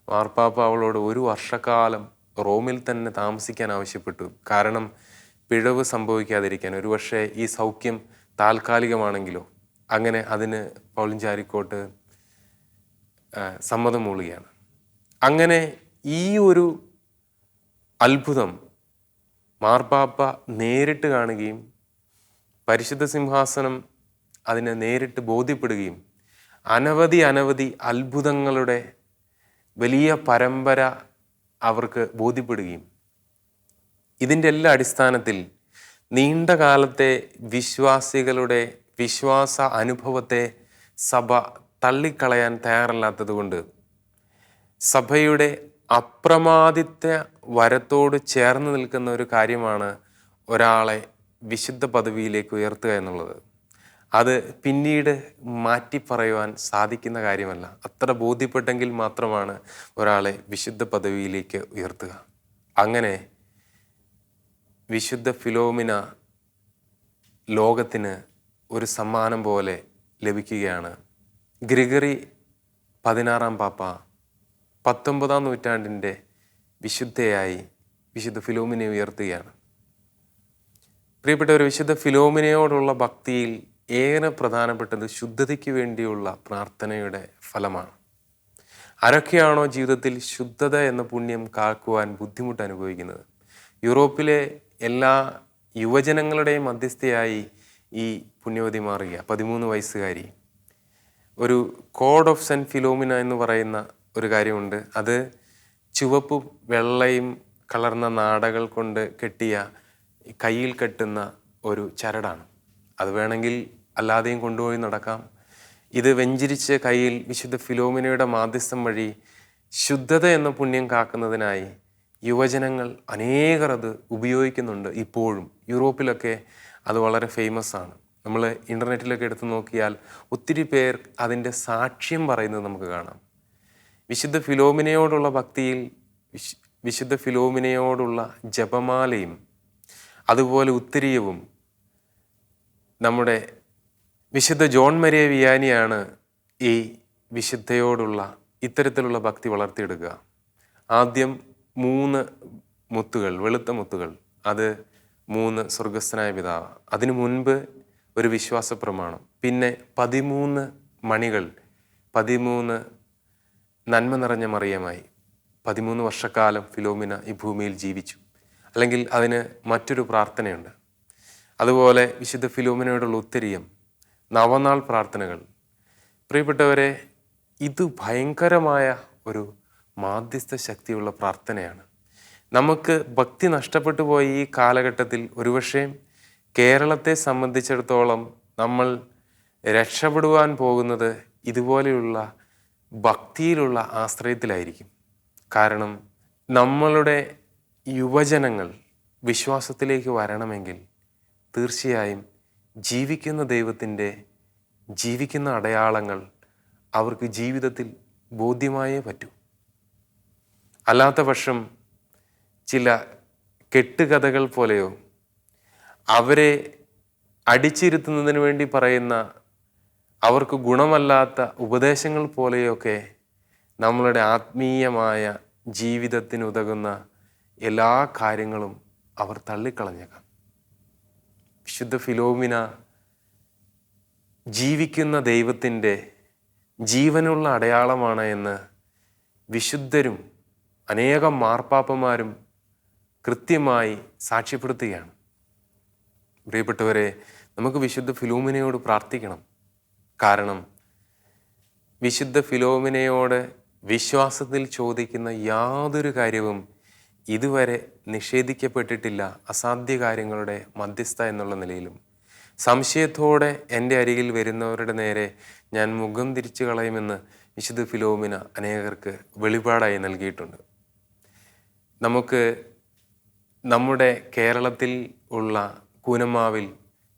മാർപ്പാപ്പ അവളോട് 1 വർഷക്കാലം റോമിൽ തന്നെ താമസിക്കാൻ ആവശ്യപ്പെട്ടു. കാരണം പിഴവ് സംഭവിക്കാതിരിക്കാൻ. ഒരു പക്ഷേ ഈ സൗഖ്യം താൽക്കാലികമാണെങ്കിലോ. അങ്ങനെ അതിന് പൗളിൻ ചാരിക്കോട്ട് സമ്മതം മൂളുകയാണ്. അങ്ങനെ ഈ ഒരു അത്ഭുതം മാർപ്പാപ്പ നേരിട്ട് കാണുകയും പരിശുദ്ധ സിംഹാസനം അതിനെ നേരിട്ട് ബോധ്യപ്പെടുകയും അനവധി അത്ഭുതങ്ങളുടെ വലിയ പരമ്പര അവർക്ക് ബോധ്യപ്പെടുകയും ഇതിൻ്റെ എല്ലാ അടിസ്ഥാനത്തിൽ നീണ്ട കാലത്തെ വിശ്വാസികളുടെ വിശ്വാസ അനുഭവത്തെ സഭ തള്ളിക്കളയാൻ തയ്യാറല്ലാത്തത് കൊണ്ട് സഭയുടെ അപ്രമാദിത്യ വരത്തോട് ചേർന്ന് നിൽക്കുന്ന ഒരു കാര്യമാണ് ഒരാളെ വിശുദ്ധ പദവിയിലേക്ക് ഉയർത്തുക എന്നുള്ളത്. അത് പിന്നീട് മാറ്റി പറയുവാൻ സാധിക്കുന്ന കാര്യമല്ല. അത്ര ബോധ്യപ്പെട്ടെങ്കിൽ മാത്രമാണ് ഒരാളെ വിശുദ്ധ പദവിയിലേക്ക് ഉയർത്തുക. അങ്ങനെ വിശുദ്ധ ഫിലോമിന ലോകത്തിന് ഒരു സമ്മാനം പോലെ ലഭിക്കുകയാണ്. ഗ്രിഗറി 16 പാപ്പ 19-ാം നൂറ്റാണ്ടിൻ്റെ വിശുദ്ധയായി വിശുദ്ധ ഫിലോമിനയെ ഉയർത്തുകയാണ്. പ്രിയപ്പെട്ടവർ, വിശുദ്ധ ഫിലോമിനയോടുള്ള ഭക്തിയിൽ ഏറെ പ്രധാനപ്പെട്ടത് ശുദ്ധതയ്ക്ക് വേണ്ടിയുള്ള പ്രാർത്ഥനയുടെ ഫലമാണ്. ആരൊക്കെയാണോ ജീവിതത്തിൽ ശുദ്ധത എന്ന പുണ്യം കാക്കുവാൻ ബുദ്ധിമുട്ട് അനുഭവിക്കുന്നത്, യൂറോപ്പിലെ എല്ലാ യുവജനങ്ങളുടെയും മധ്യസ്ഥയായി ഈ പുണ്യവതി മാറുക. 13 വയസ്സുകാരി. ഒരു കോഡ് ഓഫ് സെൻറ്റ് ഫിലോമിന എന്ന് പറയുന്ന ഒരു കാര്യമുണ്ട്. അത് ചുവപ്പും വെള്ളയും കലർന്ന നാടകൾ കൊണ്ട് കെട്ടിയ കയ്യിൽ കെട്ടുന്ന ഒരു ചരടാണ്. അത് വേണമെങ്കിൽ അല്ലാതെയും കൊണ്ടുപോയി നടക്കാം. ഇത് വെഞ്ചരിച്ച് കയ്യിൽ വിശുദ്ധ ഫിലോമിനയുടെ മാധ്യസ്ഥം വഴി ശുദ്ധത എന്ന പുണ്യം കാക്കുന്നതിനായി യുവജനങ്ങൾ അനേകർ അത് ഉപയോഗിക്കുന്നുണ്ട്. ഇപ്പോഴും യൂറോപ്പിലൊക്കെ അത് വളരെ ഫേമസ് ആണ്. നമ്മൾ ഇൻ്റർനെറ്റിലൊക്കെ എടുത്ത് നോക്കിയാൽ ഒത്തിരി പേർ അതിൻ്റെ സാക്ഷ്യം പറയുന്നത് നമുക്ക് കാണാം. വിശുദ്ധ ഫിലോമിനയോടുള്ള ഭക്തിയിൽ വിശുദ്ധ ഫിലോമിനയോടുള്ള ജപമാലയും അതുപോലെ ഉത്തരീയവും നമ്മുടെ വിശുദ്ധ ജോൺ മരിയ വിയാനിയാണ് ഈ വിശുദ്ധയോടുള്ള ഇത്തരത്തിലുള്ള ഭക്തി വളർത്തിയെടുക്കുക. ആദ്യം 3 മുത്തുകൾ, വെളുത്ത മുത്തുകൾ, അത് 3 സ്വർഗസ്ഥനായ പിതാവ്. അതിനു മുൻപ് ഒരു വിശ്വാസ പ്രമാണം, പിന്നെ 13 മണികൾ, 13 നന്മ നിറഞ്ഞ മറിയമായി. 13 വർഷക്കാലം ഫിലോമിന ഈ ഭൂമിയിൽ ജീവിച്ചു. അല്ലെങ്കിൽ അതിന് മറ്റൊരു പ്രാർത്ഥനയുണ്ട്. അതുപോലെ വിശുദ്ധ ഫിലോമിനയോടുള്ള ഉത്തരീയം, നവനാൾ പ്രാർത്ഥനകൾ. പ്രിയപ്പെട്ടവരെ, ഇത് ഭയങ്കരമായ ഒരു മാധ്യസ്ഥ ശക്തിയുള്ള പ്രാർത്ഥനയാണ്. നമുക്ക് ഭക്തി നഷ്ടപ്പെട്ടു പോയ ഈ കാലഘട്ടത്തിൽ ഒരുപക്ഷെ കേരളത്തെ സംബന്ധിച്ചിടത്തോളം നമ്മൾ രക്ഷപ്പെടുവാൻ പോകുന്നത് ഇതുപോലെയുള്ള ഭക്തിയിലുള്ള ആശ്രയത്തിലായിരിക്കും. കാരണം നമ്മളുടെ യുവജനങ്ങൾ വിശ്വാസത്തിലേക്ക് വരണമെങ്കിൽ തീർച്ചയായും ജീവിക്കുന്ന ദൈവത്തിൻ്റെ ജീവിക്കുന്ന അടയാളങ്ങൾ അവർക്ക് ജീവിതത്തിൽ ബോധ്യമായേ പറ്റൂ. അല്ലാത്ത പക്ഷം ചില കെട്ടുകഥകൾ പോലെയോ അവരെ അടിച്ചിരുത്തുന്നതിന് വേണ്ടി പറയുന്ന അവർക്ക് ഗുണമല്ലാത്ത ഉപദേശങ്ങൾ പോലെയൊക്കെ നമ്മളുടെ ആത്മീയമായ ജീവിതത്തിനുതകുന്ന എല്ലാ കാര്യങ്ങളും അവർ തള്ളിക്കളഞ്ഞേക്കാം. വിശുദ്ധ ഫിലോമിന ജീവിക്കുന്ന ദൈവത്തിൻ്റെ ജീവനുള്ള അടയാളമാണ് എന്ന് വിശുദ്ധരും അനേകം മാർപ്പാപ്പമാരും കൃത്യമായി സാക്ഷ്യപ്പെടുത്തുകയാണ്. പ്രിയപ്പെട്ടവരെ, നമുക്ക് വിശുദ്ധ ഫിലോമിനയോട് പ്രാർത്ഥിക്കണം. കാരണം വിശുദ്ധ ഫിലോമിനയോട് വിശ്വാസത്തിൽ ചോദിക്കുന്ന യാതൊരു കാര്യവും ഇതുവരെ നിഷേധിക്കപ്പെട്ടിട്ടില്ല. അസാധ്യ കാര്യങ്ങളുടെ മധ്യസ്ഥ എന്നുള്ള നിലയിലും സംശയത്തോടെ എൻ്റെ അരികിൽ വരുന്നവരുടെ നേരെ ഞാൻ മുഖം തിരിച്ചു കളയുമെന്ന് വിശുദ്ധ ഫിലോമിന അനേകർക്ക് വെളിപാടായി നൽകിയിട്ടുണ്ട്. നമുക്ക് നമ്മുടെ കേരളത്തിൽ ഉള്ള കൂനമാവിൽ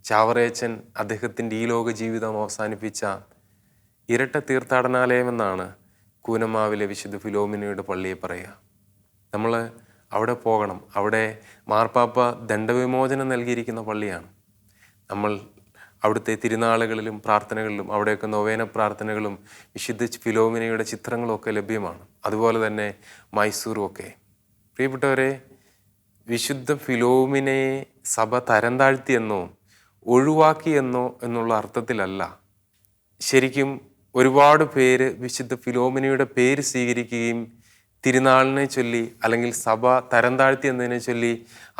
ചാവറേച്ചൻ അദ്ദേഹത്തിൻ്റെ ഈ ലോക ജീവിതം അവസാനിപ്പിച്ച ഇരട്ട തീർത്ഥാടനാലയമെന്നാണ് കൂനമാവിലെ വിശുദ്ധ ഫിലോമിനയുടെ പള്ളിയെ പറയുക. നമ്മൾ അവിടെ പോകണം. അവിടെ മാർപ്പാപ്പ ദണ്ഡവിമോചനം നൽകിയിരിക്കുന്ന പള്ളിയാണ്. നമ്മൾ അവിടുത്തെ തിരുനാളുകളിലും പ്രാർത്ഥനകളിലും അവിടെയൊക്കെ നൊവേന പ്രാർത്ഥനകളും വിശുദ്ധ ഫിലോമിനയുടെ ചിത്രങ്ങളും ഒക്കെ ലഭ്യമാണ്. അതുപോലെ തന്നെ മൈസൂറും ഒക്കെ. പ്രിയപ്പെട്ടവരെ, വിശുദ്ധ ഫിലോമിനയെ സഭ തരം താഴ്ത്തിയെന്നോ ഒഴിവാക്കിയെന്നോ എന്നുള്ള അർത്ഥത്തിലല്ല. ശരിക്കും ഒരുപാട് പേര് വിശുദ്ധ ഫിലോമിനയുടെ പേര് സ്വീകരിക്കുകയും തിരുനാളിനെ ചൊല്ലി അല്ലെങ്കിൽ സഭ തരം താഴ്ത്തി എന്നതിനെ ചൊല്ലി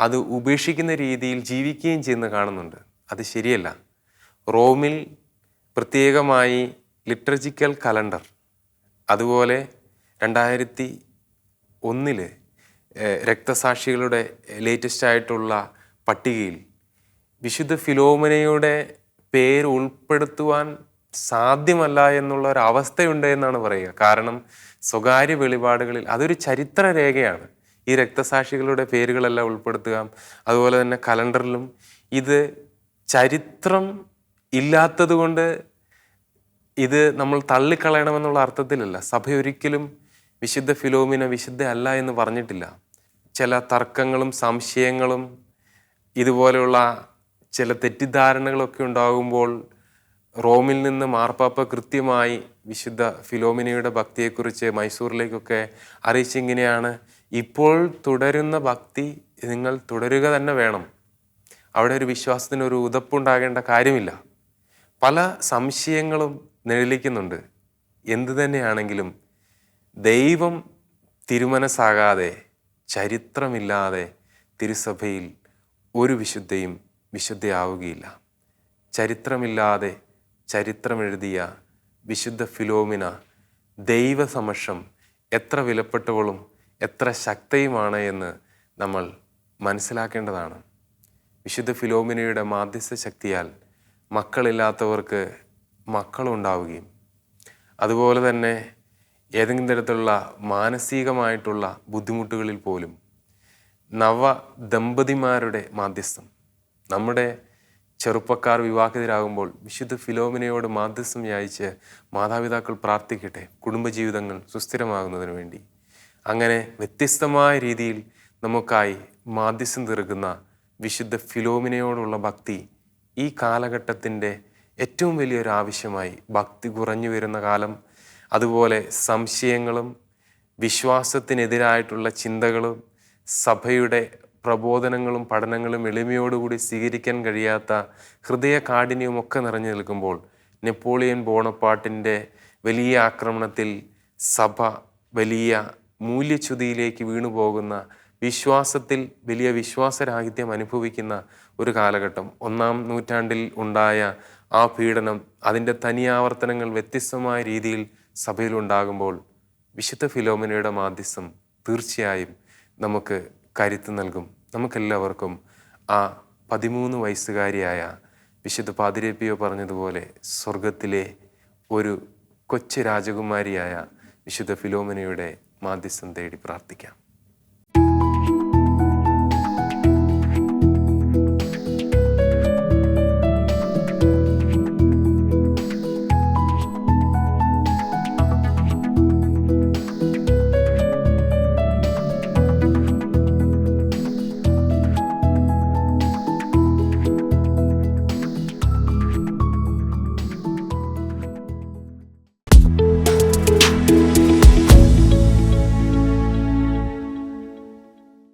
അത് ഉപേക്ഷിക്കുന്ന രീതിയിൽ ജീവിക്കുകയും ചെയ്യുന്ന കാണുന്നുണ്ട്. അത് ശരിയല്ല. റോമിൽ പ്രത്യേകമായി ലിറ്റർജിക്കൽ കലണ്ടർ, അതുപോലെ 2001 രക്തസാക്ഷികളുടെ ലേറ്റസ്റ്റ് ആയിട്ടുള്ള പട്ടികയിൽ വിശുദ്ധ ഫിലോമിനയുടെ പേര് ഉൾപ്പെടുത്തുവാൻ സാധ്യമല്ല എന്നുള്ള ഒരു അവസ്ഥയുണ്ട് എന്നാണ് പറയുക. കാരണം സ്വകാര്യ വെളിപാടുകളിൽ അതൊരു ചരിത്ര രേഖയാണ്. ഈ രക്തസാക്ഷികളുടെ പേരുകളെല്ലാം ഉൾപ്പെടുത്തുക. അതുപോലെ തന്നെ കലണ്ടറിലും ഇത് ചരിത്രം ഇല്ലാത്തത് കൊണ്ട് ഇത് നമ്മൾ തള്ളിക്കളയണമെന്നുള്ള അർത്ഥത്തിലല്ല. സഭ ഒരിക്കലും വിശുദ്ധ ഫിലോമിന വിശുദ്ധ അല്ല എന്ന് പറഞ്ഞിട്ടില്ല. ചില തർക്കങ്ങളും സംശയങ്ങളും ഇതുപോലെയുള്ള ചില തെറ്റിദ്ധാരണകളൊക്കെ ഉണ്ടാകുമ്പോൾ റോമിൽ നിന്ന് മാർപ്പാപ്പ കൃത്യമായി വിശുദ്ധ ഫിലോമിനയുടെ ഭക്തിയെക്കുറിച്ച് മൈസൂറിലേക്കൊക്കെ അറിയിച്ചിങ്ങനെയാണ്: ഇപ്പോൾ തുടരുന്ന ഭക്തി നിങ്ങൾ തുടരുക തന്നെ വേണം. അവിടെ ഒരു വിശ്വാസത്തിനൊരു ഉതപ്പുണ്ടാകേണ്ട കാര്യമില്ല. പല സംശയങ്ങളും നിഴലിക്കുന്നുണ്ട്. എന്തു തന്നെയാണെങ്കിലും ദൈവം തിരുമനസ്സാകാതെ, ചരിത്രമില്ലാതെ തിരുസഭയിൽ ഒരു വിശുദ്ധയും വിശുദ്ധയാവുകയില്ല. ചരിത്രമില്ലാതെ ചരിത്രമെഴുതിയ വിശുദ്ധ ഫിലോമിന ദൈവസമക്ഷം എത്ര വിലപ്പെട്ടവളും എത്ര ശക്തയുമാണ് എന്ന് നമ്മൾ മനസ്സിലാക്കേണ്ടതാണ്. വിശുദ്ധ ഫിലോമിനയുടെ മാധ്യസ്ഥ ശക്തിയാൽ മക്കളില്ലാത്തവർക്ക് മക്കളുണ്ടാവുകയും അതുപോലെ തന്നെ ഏതെങ്കിലും തരത്തിലുള്ള മാനസികമായിട്ടുള്ള ബുദ്ധിമുട്ടുകളിൽ പോലും നവ ദമ്പതിമാരുടെ മാധ്യസ്ഥം, നമ്മുടെ ചെറുപ്പക്കാർ വിവാഹിതരാകുമ്പോൾ വിശുദ്ധ ഫിലോമിനയോട് മാധ്യസ്ഥം യാചിച്ച് മാതാപിതാക്കൾ പ്രാർത്ഥിക്കട്ടെ, കുടുംബജീവിതങ്ങൾ സുസ്ഥിരമാകുന്നതിന് വേണ്ടി. അങ്ങനെ വ്യത്യസ്തമായ രീതിയിൽ നമുക്കായി മാധ്യസ്ഥം തീർക്കുന്ന വിശുദ്ധ ഫിലോമിനയോടുള്ള ഭക്തി ഈ കാലഘട്ടത്തിൻ്റെ ഏറ്റവും വലിയൊരു ആവശ്യമായി. ഭക്തി കുറഞ്ഞു വരുന്ന കാലം, അതുപോലെ സംശയങ്ങളും വിശ്വാസത്തിനെതിരായിട്ടുള്ള ചിന്തകളും സഭയുടെ പ്രബോധനങ്ങളും പഠനങ്ങളും എളിമയോടുകൂടി സ്വീകരിക്കാൻ കഴിയാത്ത ഹൃദയ കാഠിന്യവും ഒക്കെ നിറഞ്ഞു നിൽക്കുമ്പോൾ നെപ്പോളിയൻ ബോണപ്പാർട്ടിൻ്റെ വലിയ ആക്രമണത്തിൽ സഭ വലിയ മൂല്യച്യുതിയിലേക്ക് വീണുപോകുന്ന, വിശ്വാസത്തിൽ വലിയ വിശ്വാസരാഹിത്യം അനുഭവിക്കുന്ന ഒരു കാലഘട്ടം, 1-ാം നൂറ്റാണ്ടിൽ ഉണ്ടായ ആ പീഡനം, അതിൻ്റെ തനിയാവർത്തനങ്ങൾ വ്യത്യസ്തമായ രീതിയിൽ സഭയിലുണ്ടാകുമ്പോൾ വിശുദ്ധ ഫിലോമിനയുടെ മാധ്യസ്ഥം തീർച്ചയായും നമുക്ക് കരുത്ത് നൽകും. നമുക്കെല്ലാവർക്കും ആ 13 വയസ്സുകാരിയായ വിശുദ്ധ പാതിരേപ്പിയോ പറഞ്ഞതുപോലെ സ്വർഗത്തിലെ ഒരു കൊച്ചു രാജകുമാരിയായ വിശുദ്ധ ഫിലോമിനയുടെ മാധ്യസ്ഥം തേടി പ്രാർത്ഥിക്കാം.